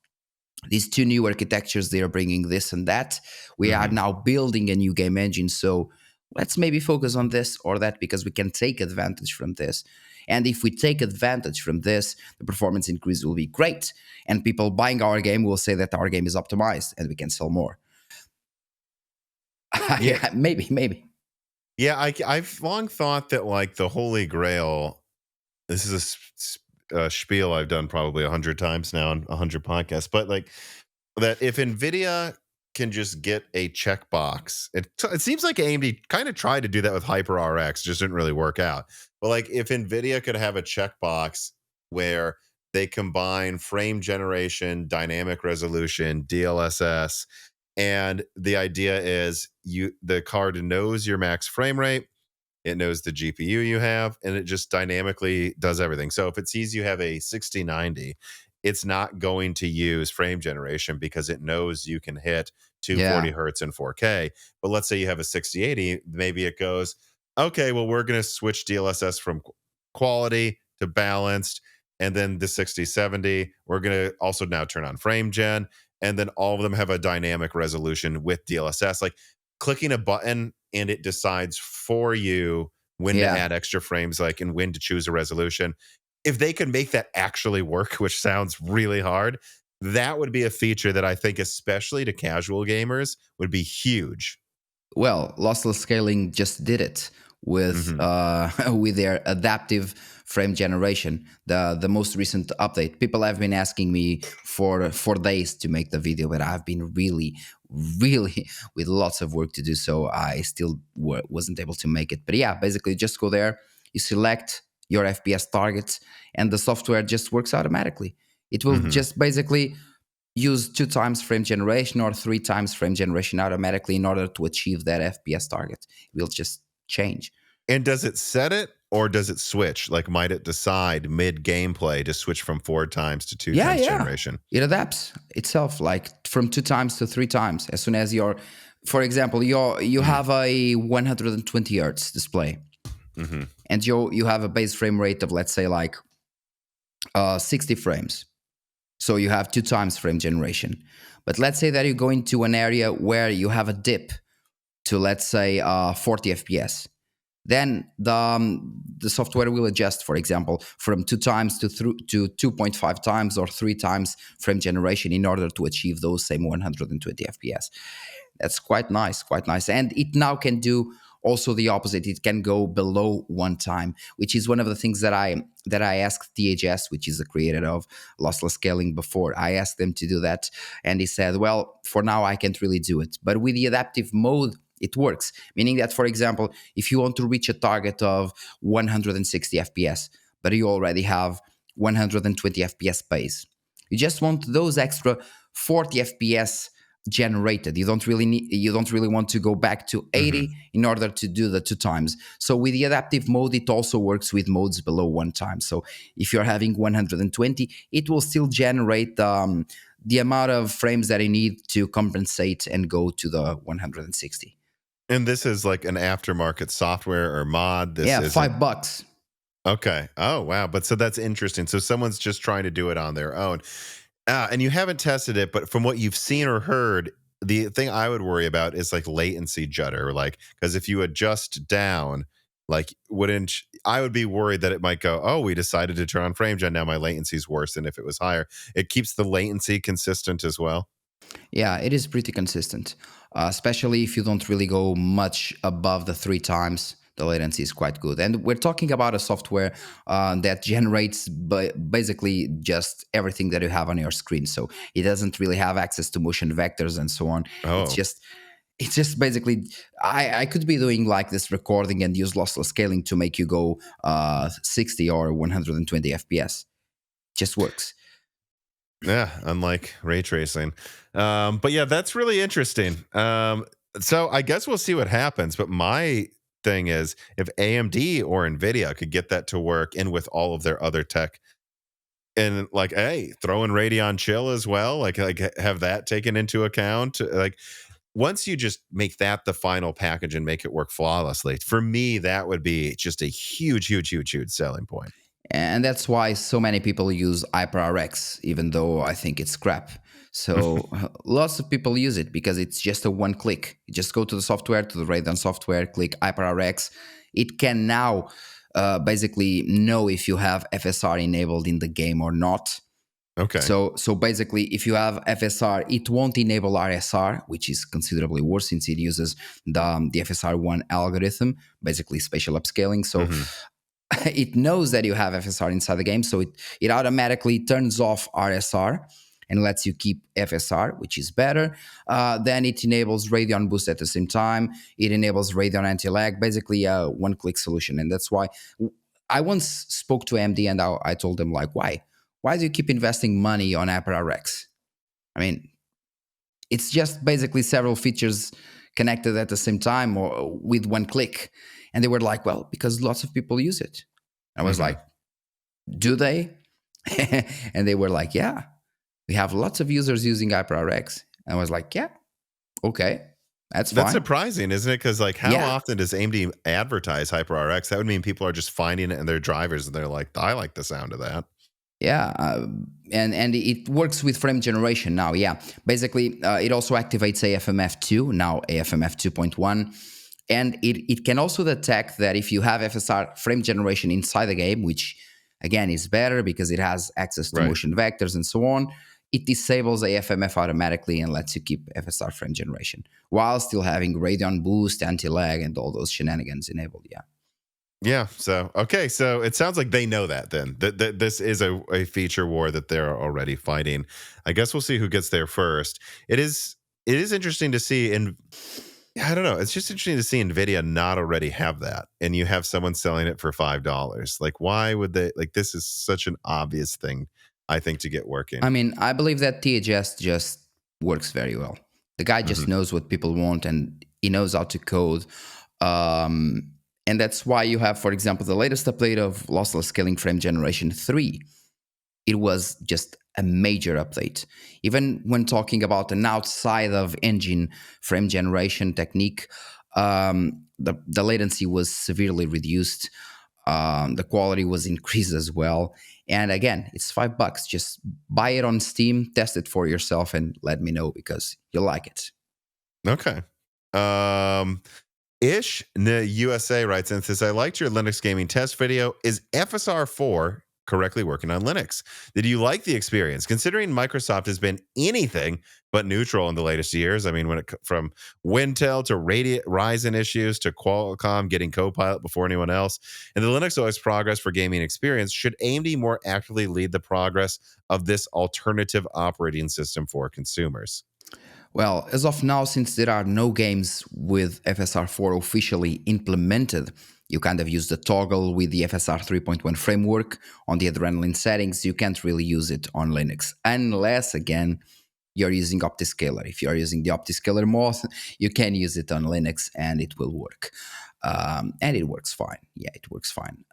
these two new architectures, they are bringing this and that. We are now building a new game engine. So let's maybe focus on this or that because we can take advantage from this. And if we take advantage from this, the performance increase will be great. And people buying our game will say that our game is optimized and we can sell more. Yeah, maybe. Yeah, I've long thought that like the Holy Grail. This is a spiel I've done probably 100 times now on 100 podcasts, but like that if Nvidia can just get a checkbox, it seems like AMD kind of tried to do that with Hyper RX, just didn't really work out. But like if Nvidia could have a checkbox where they combine frame generation, dynamic resolution, DLSS, and the idea is the card knows your max frame rate, it knows the GPU you have, and it just dynamically does everything. So if it sees you have a 6090, it's not going to use frame generation because it knows you can hit 240 hertz and 4K. But let's say you have a 6080, maybe it goes, okay, well, we're going to switch DLSS from quality to balanced. and then the 6070. We're going to also now turn on frame gen, and then all of them have a dynamic resolution with DLSS. Like clicking a button and it decides for you when to Yeah. add extra frames, like and when to choose a resolution. If they could make that actually work, which sounds really hard, that would be a feature that I think, especially to casual gamers, would be huge. Well, lossless scaling just did it with with their adaptive frame generation, the most recent update. People have been asking me for days to make the video, but I've been really with lots of work to do, so I still wasn't able to make it. But yeah, basically just go there, you select your FPS targets, and the software just works automatically. It will just basically use 2 times frame generation or 3 times frame generation automatically in order to achieve that FPS target. It will just change. And does it set it or does it switch? Like, might it decide mid gameplay to switch from 4 times to 2 times generation? It adapts itself, like from 2 times to 3 times. As soon as for example, you have a 120 hertz display, and you have a base frame rate of, let's say, like 60 frames. So you have 2 times frame generation. But let's say that you go into an area where you have a dip to, let's say, 40 FPS. Then the software will adjust, for example, from 2 times to 2.5 times or 3 times frame generation in order to achieve those same 120 FPS. That's quite nice, quite nice. And it now can do also the opposite. It can go below 1 time, which is one of the things that I asked THS, which is the creator of lossless scaling, before. I asked them to do that, and he said, well, for now I can't really do it. But with the adaptive mode, it works. Meaning that, for example, if you want to reach a target of 160 FPS, but you already have 120 FPS base, you just want those extra 40 FPS generated. You don't really want to go back to 80 in order to do the 2 times. So with the adaptive mode, it also works with modes below 1 time. So if you're having 120, it will still generate the amount of frames that you need to compensate and go to the 160. And this is like an aftermarket software or mod. This yeah, isn't... $5. Okay. Oh, wow. But so that's interesting. So someone's just trying to do it on their own. And you haven't tested it, but from what you've seen or heard, the thing I would worry about is like latency judder. Like, because if you adjust down, like, I would be worried that it might go, oh, we decided to turn on frame gen. Now my latency is worse than if it was higher. It keeps the latency consistent as well. Yeah, it is pretty consistent, especially if you don't really go much above the 3 times. The latency is quite good. And we're talking about a software that generates basically just everything that you have on your screen. So it doesn't really have access to motion vectors and so on. Oh. It's just basically, I could be doing like this recording and use lossless scaling to make you go 60 or 120 FPS. Just works. Yeah, unlike ray tracing. But yeah, that's really interesting. So I guess we'll see what happens. But my thing is, if AMD or Nvidia could get that to work, and with all of their other tech, and like, hey, throw in Radeon Chill as well, like have that taken into account. Like, once you just make that the final package and make it work flawlessly, for me, that would be just a huge selling point. And that's why so many people use HyperRX, even though I think it's crap. So lots of people use it because it's just a one click. You just go to the software, to the Radeon software, click HyperRX. It can now basically know if you have FSR enabled in the game or not. Okay. So basically, if you have FSR, it won't enable RSR, which is considerably worse since it uses the FSR1 algorithm, basically spatial upscaling. So it knows that you have FSR inside the game, so it automatically turns off RSR and lets you keep FSR, which is better. Then it enables Radeon Boost at the same time. It enables Radeon Anti-Lag, basically a one-click solution. And that's why I once spoke to AMD and I told them, like, why? Why do you keep investing money on HyperRX? I mean, it's just basically several features connected at the same time or with one click. And they were like, well, because lots of people use it. I was like, do they? And they were like, yeah, we have lots of users using HyperRX. And I was like, yeah, okay, that's fine. That's surprising, isn't it? Because like, how often does AMD advertise HyperRX? That would mean people are just finding it in their drivers and they're like, I like the sound of that. Yeah, and it works with frame generation now. Yeah, basically, it also activates AFMF2 now, AFMF 2.1, and it can also detect that if you have FSR frame generation inside the game, which again is better because it has access to Right. motion vectors and so on. It disables AFMF automatically and lets you keep FSR frame generation while still having RADEON boost, anti-lag, and all those shenanigans enabled. Yeah. Yeah. So, okay. So it sounds like they know that then that this is a feature war that they're already fighting. I guess we'll see who gets there first. It is interesting to see. And I don't know. It's just interesting to see Nvidia not already have that. And you have someone selling it for $5. Like, why would they? Like, this is such an obvious thing, I think, to get I working. mean, I believe that THS just works very well. The guy just Hmm. knows what people want and he knows how to code. And that's why you have, for example, the latest update of Lossless Scaling Frame Generation 3. It was just a major update. Even when talking about an outside of engine frame generation technique, the latency was severely reduced. The quality was increased as well. And again, it's $5. Just buy it on Steam, test it for yourself, and let me know because you'll like it. Okay. Ish the USA writes and says, I liked your Linux gaming test video. Is FSR 4 correctly working on Linux? Did you like the experience? Considering Microsoft has been anything but neutral in the latest years. I mean, from Wintel to Ryzen issues to Qualcomm getting Copilot before anyone else, and the Linux OS progress for gaming experience, should AMD more actively lead the progress of this alternative operating system for consumers? Well, as of now, since there are no games with FSR4 officially implemented, you kind of use the toggle with the FSR 3.1 framework on the Adrenaline settings. You can't really use it on Linux unless, again, you're using OptiScaler. If you're using the OptiScaler mod, you can use it on Linux and it will work. And it works fine. Yeah, it works fine.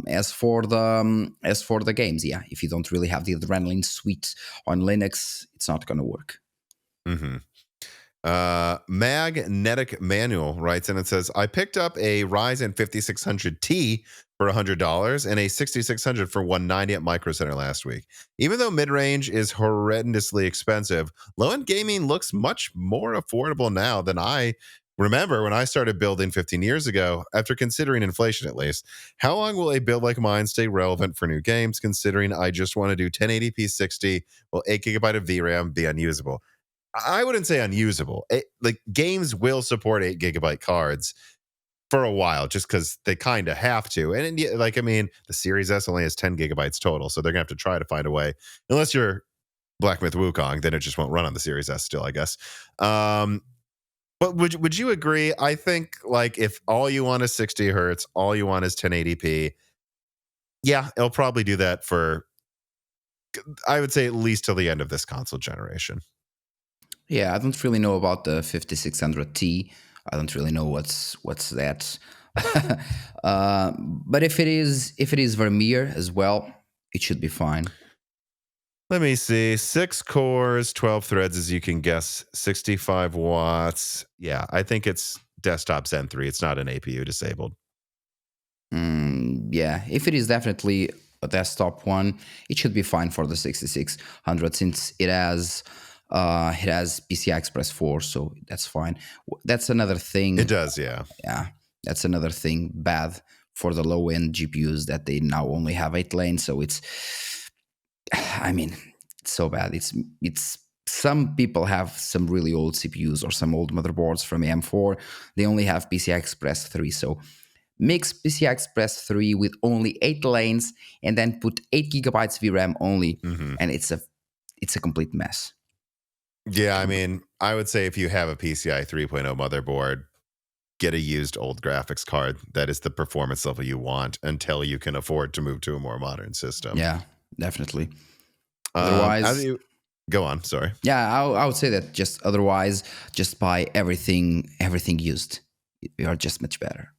As for the games, yeah, if you don't really have the Adrenaline suite on Linux, it's not going to work. Mm-hmm. Magnetic Manual writes and it says, I picked up a Ryzen 5600T for $100 and a 6600 for $190 at Micro Center last week. Even though mid-range is horrendously expensive, low-end gaming looks much more affordable now than I remember when I started building 15 years ago, after considering inflation at least. How long will a build like mine stay relevant for new games, considering I just want to do 1080p 60, while 8 gigabyte of VRAM be unusable? I wouldn't say unusable. Like games will support 8 gigabyte cards for a while, just because they kind of have to. And like, I mean, the Series S only has 10 gigabytes total, so they're gonna have to try to find a way. Unless you're Black Myth Wukong, then it just won't run on the Series S still, I guess. But would you agree? I think like if all you want is 60 hertz, all you want is 1080p, yeah, it'll probably do that for, I would say, at least till the end of this console generation. Yeah, I don't really know about the 5600T. I don't really know what's that. But if it is Vermeer as well, it should be fine. Let me see. 6 cores, 12 threads, as you can guess, 65 watts. Yeah, I think it's desktop Zen 3. It's not an APU disabled. Yeah, if it is definitely a desktop one, it should be fine for the 6600 since it has PCI Express 4, so that's fine. That's another thing. It does, yeah. Yeah, that's another thing bad for the low end GPUs that they now only have 8 lanes. So I mean, it's so bad. It's some people have some really old CPUs or some old motherboards from AM4. They only have PCI Express 3. So mix PCI Express 3 with only 8 lanes and then put 8 gigabytes VRAM only, and it's a complete mess. Yeah, I mean, I would say if you have a PCI 3.0 motherboard, get a used old graphics card. That is the performance level you want until you can afford to move to a more modern system. Yeah, definitely. Otherwise, go on. Sorry. Yeah, I would say that just otherwise, just buy everything used. You are just much better.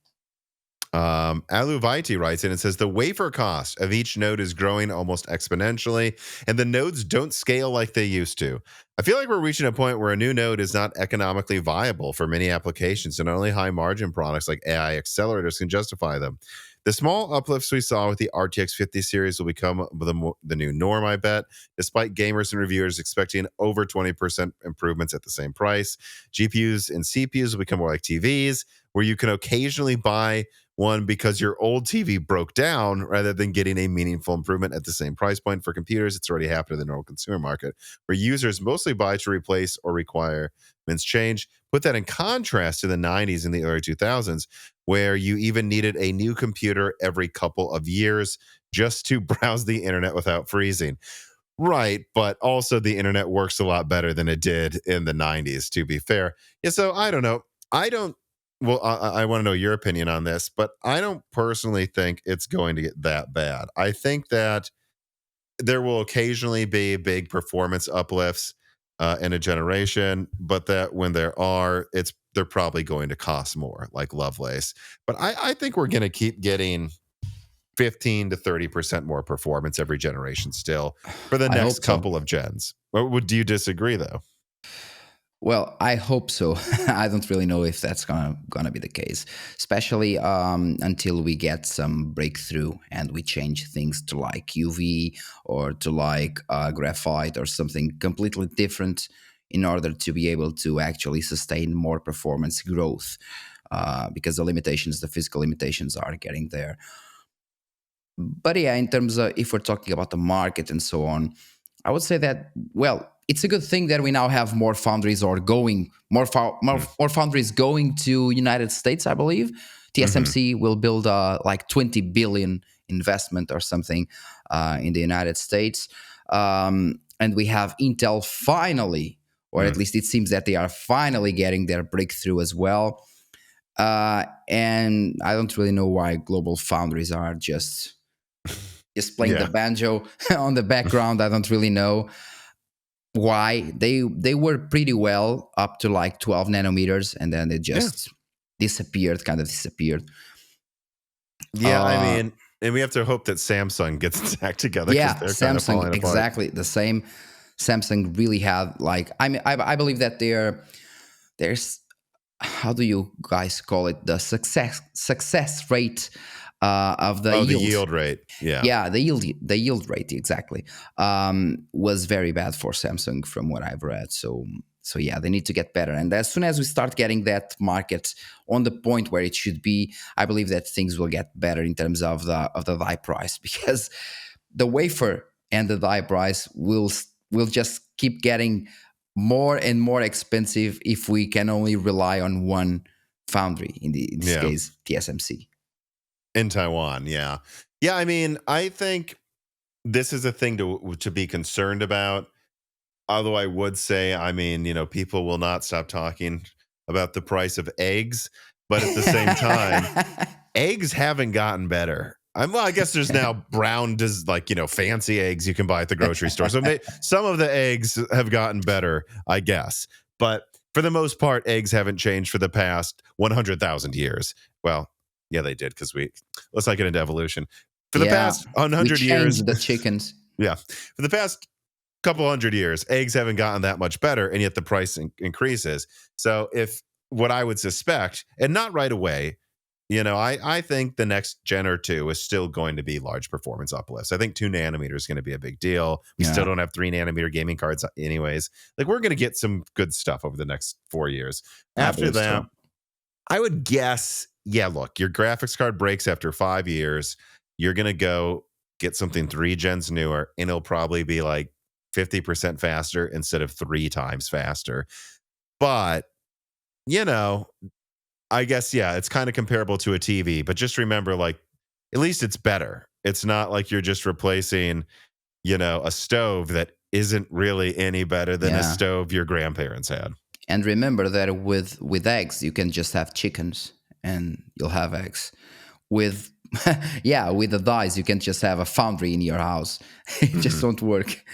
Alu Vaiti writes in and says the wafer cost of each node is growing almost exponentially, and the nodes don't scale like they used to. I feel like we're reaching a point where a new node is not economically viable for many applications, and only high margin products like AI accelerators can justify them. The small uplifts we saw with the RTX 50 series will become the new norm, I bet, despite gamers and reviewers expecting over 20% improvements at the same price. GPUs and CPUs will become more like TVs, where you can occasionally buy one because your old TV broke down rather than getting a meaningful improvement at the same price point. For computers, it's already happened in the normal consumer market, where users mostly buy to replace or requirements change. Put that in contrast to the 90s and the early 2000s, where you even needed a new computer every couple of years just to browse the internet without freezing. Right, but also the internet works a lot better than it did in the 90s, to be fair. Yeah, so I don't know. I want to know your opinion on this, but I don't personally think it's going to get that bad. I think that there will occasionally be big performance uplifts in a generation, but that when there are, they're probably going to cost more, like Lovelace. But I think we're going to keep getting 15 to 30% more performance every generation still for the I next hope so. couple of gens. Do you disagree, though? Well, I hope so. I don't really know if that's gonna be the case, especially until we get some breakthrough and we change things to like UV or to like graphite or something completely different in order to be able to actually sustain more performance growth. Because the physical limitations are getting there. But yeah, in terms of if we're talking about the market and so on, I would say that, well, it's a good thing that we now have more foundries or going more foundries going to United States. I believe TSMC will build like 20 billion investment or something in the United States, and we have Intel finally, or at least it seems that they are finally getting their breakthrough as well. And I don't really know why global foundries are just playing the banjo on the background. I don't really know why. They were pretty well up to like 12 nanometers, and then it just disappeared. Yeah, I mean, and we have to hope that Samsung gets its act together, because they're kind of falling apart. Exactly the same. Samsung really had like, I mean, I believe that there's, how do you guys call it, the success rate of the yield. The yield rate. Yeah, the yield rate, exactly, was very bad for Samsung from what I've read. So yeah, they need to get better. And as soon as we start getting that market on the point where it should be, I believe that things will get better in terms of the die price, because the wafer and the die price will just keep getting more and more expensive if we can only rely on one foundry, in this case TSMC. In Taiwan, yeah. I mean, I think this is a thing to be concerned about. Although I would say, I mean, people will not stop talking about the price of eggs, but at the same time, eggs haven't gotten better. I guess there's now brown, fancy eggs you can buy at the grocery store. So some of the eggs have gotten better, I guess. But for the most part, eggs haven't changed for the past 100,000 years. Well, yeah, they did, because let's not get into evolution. For the past 100 years, the chickens. Yeah, for the past couple hundred years, eggs haven't gotten that much better, and yet the price increases. So if what I would suspect, and not right away, I think the next gen or two is still going to be large performance uplifts. I think 2 nanometer is going to be a big deal. We still don't have 3 nanometer gaming cards anyways. Like, we're going to get some good stuff over the next 4 years. After that, I would guess, look, your graphics card breaks after 5 years. You're going to go get something 3 gens newer, and it'll probably be like 50% faster instead of 3 times faster. But, I guess, it's kind of comparable to a TV, but just remember, like, at least it's better. It's not like you're just replacing, a stove that isn't really any better than a stove your grandparents had. And remember that with eggs, you can just have chickens and you'll have eggs. With with the dies, you can just have a foundry in your house. It just won't work.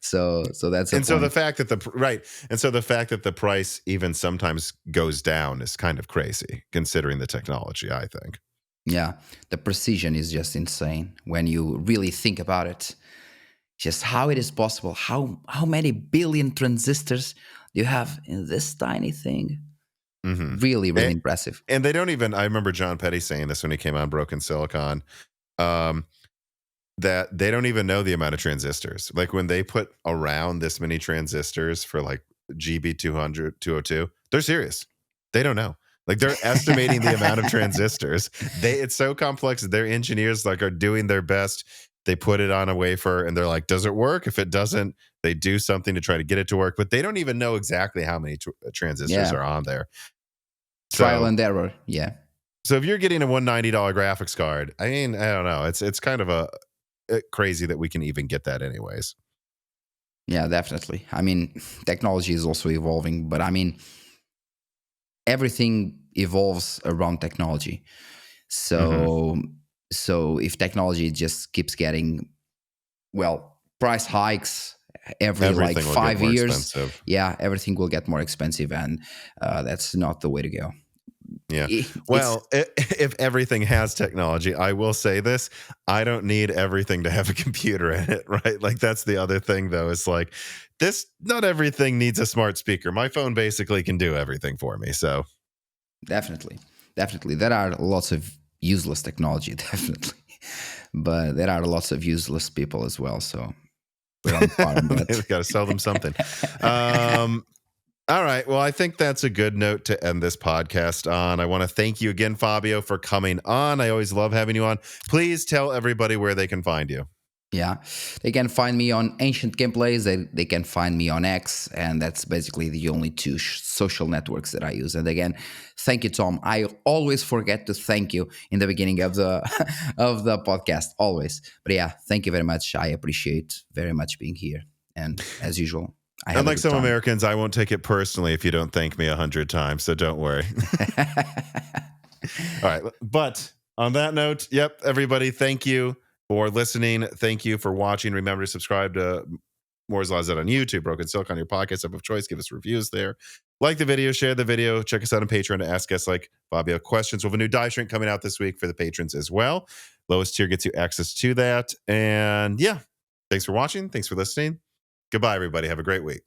So that's the fact that the fact that the price even sometimes goes down is kind of crazy, considering the technology, I think. Yeah, the precision is just insane when you really think about it. Just how it is possible. How many billion transistors do you have in this tiny thing? Really, really impressive. And they don't even, I remember John Petty saying this when he came on Broken Silicon, that they don't even know the amount of transistors. Like when they put around this many transistors for like GB200, 202, they're serious. They don't know. Like they're estimating the amount of transistors. It's so complex. Their engineers like are doing their best. They put it on a wafer and they're like, does it work? If it doesn't, they do something to try to get it to work, but they don't even know exactly how many transistors are on there. Trial and error. Yeah. So if you're getting a $190 graphics card, I mean, I don't know. It's kind of crazy that we can even get that anyways. Yeah, definitely. I mean, technology is also evolving, but I mean, everything evolves around technology. So if technology just keeps getting, price hikes every like 5 years, everything will get more expensive, and that's not the way to go. Yeah. If everything has technology, I will say this, I don't need everything to have a computer in it, right? Like that's the other thing though. It's like not everything needs a smart speaker. My phone basically can do everything for me. So definitely. There are lots of useless technology, definitely. But there are lots of useless people as well. So we're on par on that. We've got to sell them something. All right. Well, I think that's a good note to end this podcast on. I want to thank you again, Fabio, for coming on. I always love having you on. Please tell everybody where they can find you. Yeah, they can find me on Ancient Gameplays. They can find me on X, and that's basically the only two social networks that I use. And again, thank you, Tom. I always forget to thank you in the beginning of the of the podcast, always. But yeah, thank you very much. I appreciate very much being here. And as usual, unlike some Americans, I won't take it personally if you don't thank me 100 times. So don't worry. All right, but on that note, everybody, thank you for listening. Thank you for watching. Remember to subscribe to Moore's Law Z on YouTube, Broken Silk on your podcast app of choice. Give us reviews there. Like the video, share the video. Check us out on Patreon to ask us like Fabio questions. We have a new die shrink coming out this week for the patrons as well. Lowest tier gets you access to that. And thanks for watching. Thanks for listening. Goodbye, everybody. Have a great week.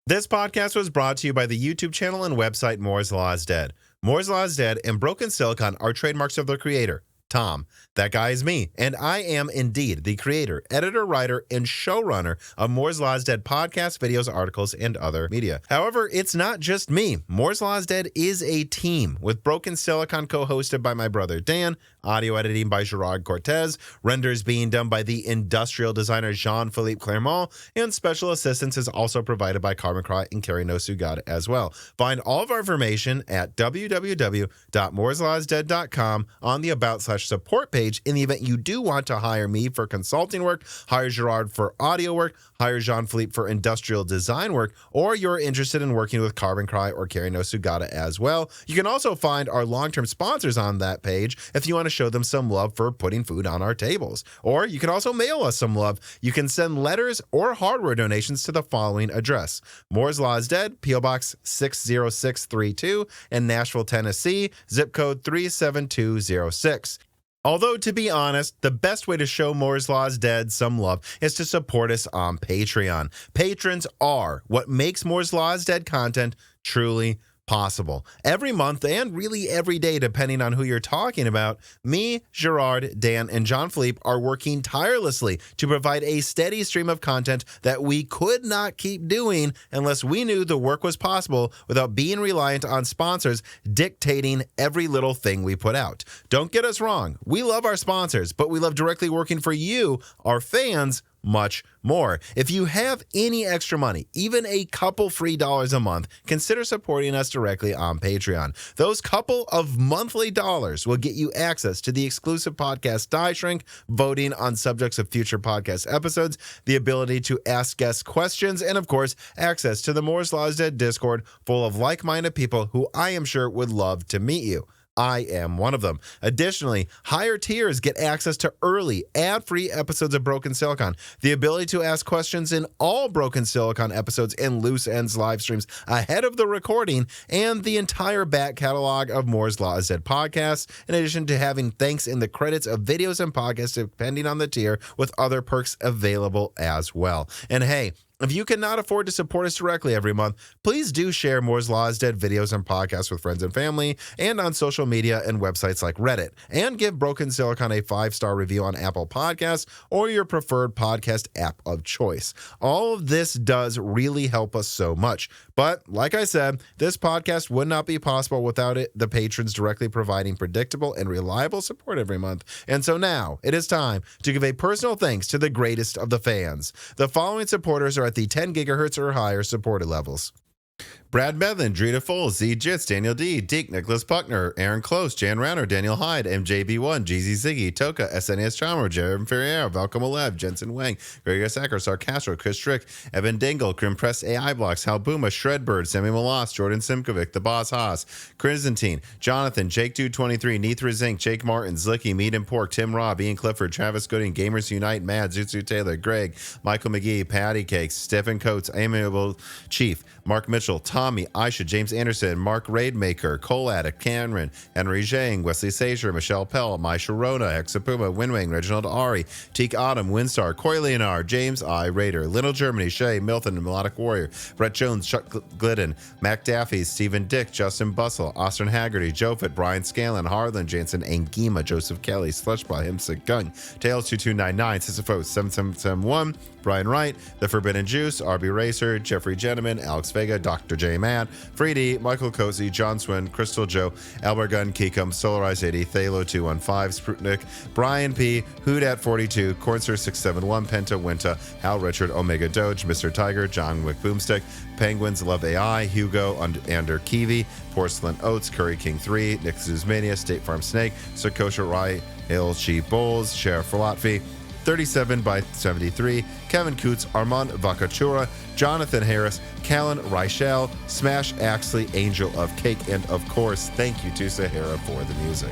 This podcast was brought to you by the YouTube channel and website Moore's Law is Dead. Moore's Law is Dead and Broken Silicon are trademarks of their creator, Tom. That guy is me, and I am indeed the creator, editor, writer, and showrunner of Moore's Law is Dead podcasts, videos, articles, and other media. However, it's not just me. Moore's Law is Dead is a team, with Broken Silicon co-hosted by my brother Dan, audio editing by Gerard Cortez, renders being done by the industrial designer Jean-Philippe Clermont, and special assistance is also provided by Carmen Cry and Carrie Nosugad as well. Find all of our information at www.mooreslawsdead.com on the About/Support page. In the event you do want to hire me for consulting work, hire Gerard for audio work, hire Jean-Philippe for industrial design work, or you're interested in working with Carbon Cry or Carrie Nosugada as well. You can also find our long-term sponsors on that page if you want to show them some love for putting food on our tables. Or you can also mail us some love. You can send letters or hardware donations to the following address: Moore's Law is Dead, P.O. Box 60632 in Nashville, Tennessee, zip code 37206. Although, to be honest, the best way to show Moore's Law is Dead some love is to support us on Patreon. Patrons are what makes Moore's Law is Dead content truly possible. Every month, and really every day, depending on who you're talking about, me, Gerard, Dan, and Jean-Philippe are working tirelessly to provide a steady stream of content that we could not keep doing unless we knew the work was possible without being reliant on sponsors dictating every little thing we put out. Don't get us wrong. We love our sponsors, but we love directly working for you, our fans, much more. If you have any extra money, even a couple free dollars a month, consider supporting us directly on Patreon. Those couple of monthly dollars will get you access to the exclusive podcast Die Shrink, voting on subjects of future podcast episodes, the ability to ask guest questions, and of course, access to the Moore's Law is Dead Discord full of like-minded people who I am sure would love to meet you. I am one of them. Additionally, higher tiers get access to early, ad-free episodes of Broken Silicon, the ability to ask questions in all Broken Silicon episodes and Loose Ends live streams ahead of the recording, and the entire back catalog of Moore's Law is Dead podcasts, in addition to having thanks in the credits of videos and podcasts depending on the tier, with other perks available as well. And hey, If you cannot afford to support us directly every month, please do share Moore's Law is Dead videos and podcasts with friends and family and on social media and websites like Reddit. And give Broken Silicon a 5-star review on Apple Podcasts or your preferred podcast app of choice. All of this does really help us so much. But like I said, this podcast would not be possible without the patrons directly providing predictable and reliable support every month. And so now it is time to give a personal thanks to the greatest of the fans. The following supporters are at the 10 gigahertz or higher supported levels: Brad Medlin, Drita Foles, Z Jits, Daniel D, Deke, Nicholas Buckner, Aaron Close, Jan Rauner, Daniel Hyde, MJB1, GZ Ziggy, Toka, SNES Chalmer, Jared Ferriero, Velcom Alev, Jensen Wang, Gregor Sacker, Sarcastro, Chris Strick, Evan Dingle, Grim Press AI Blocks, Hal Booma, Shredbird, Sammy Malas, Jordan Simkovic, The Boss Haas, Crimsantine, Jonathan, Jake Dude 23, Neithra Zink, Jake Martin, Zlicky, Meat and Pork, Tim Robb, Ian Clifford, Travis Gooding, Gamers Unite, Mad, Zutsu Taylor, Greg, Michael McGee, Patty Cakes, Stephen Coates, Amiable Chief, Mark Mitchell, Tommy, Aisha, James Anderson, Mark Raidmaker, Cole Addict, Cameron, Henry Zhang, Wesley Sager, Michelle Pell, Mai Sharona, Hexapuma, Winwing, Reginald Ari, Teak Autumn, Windstar, Coy Leonard, James I. Raider, Little Germany, Shay, Milton, Melodic Warrior, Brett Jones, Chuck Glidden, Mac Daffy, Stephen Dick, Justin Bustle, Austin Haggerty, Jofit, Brian Scanlon, Harlan Jansen, Angima, Joseph Kelly, Slushbot, Himsick Gung, Tails 2299, Sisyphos 7771, Brian Wright, The Forbidden Juice, RB Racer, Jeffrey Gentleman, Alex Vega, Dr. J. Mann, Freedy, Michael Cozy, John Swin, Crystal Joe, Albert Gunn, Keekum, Solarize 80, Thalo 215, Sprutnik, Brian P, Hoodat 42, Cornser 671, Penta Winta, Hal Richard, Omega Doge, Mr. Tiger, John Wick Boomstick, Penguins Love AI, Hugo Under Kiwi, Porcelain Oats, Curry King 3, Nick Zuzmania, State Farm Snake, Sakosha Rai, Hill Chief Bowles, Sheriff Falotfi, 37 by 73, Kevin Coots, Armand Vacachura, Jonathan Harris, Callan Reichel, Smash Axley, Angel of Cake, and of course, thank you to Sahara for the music.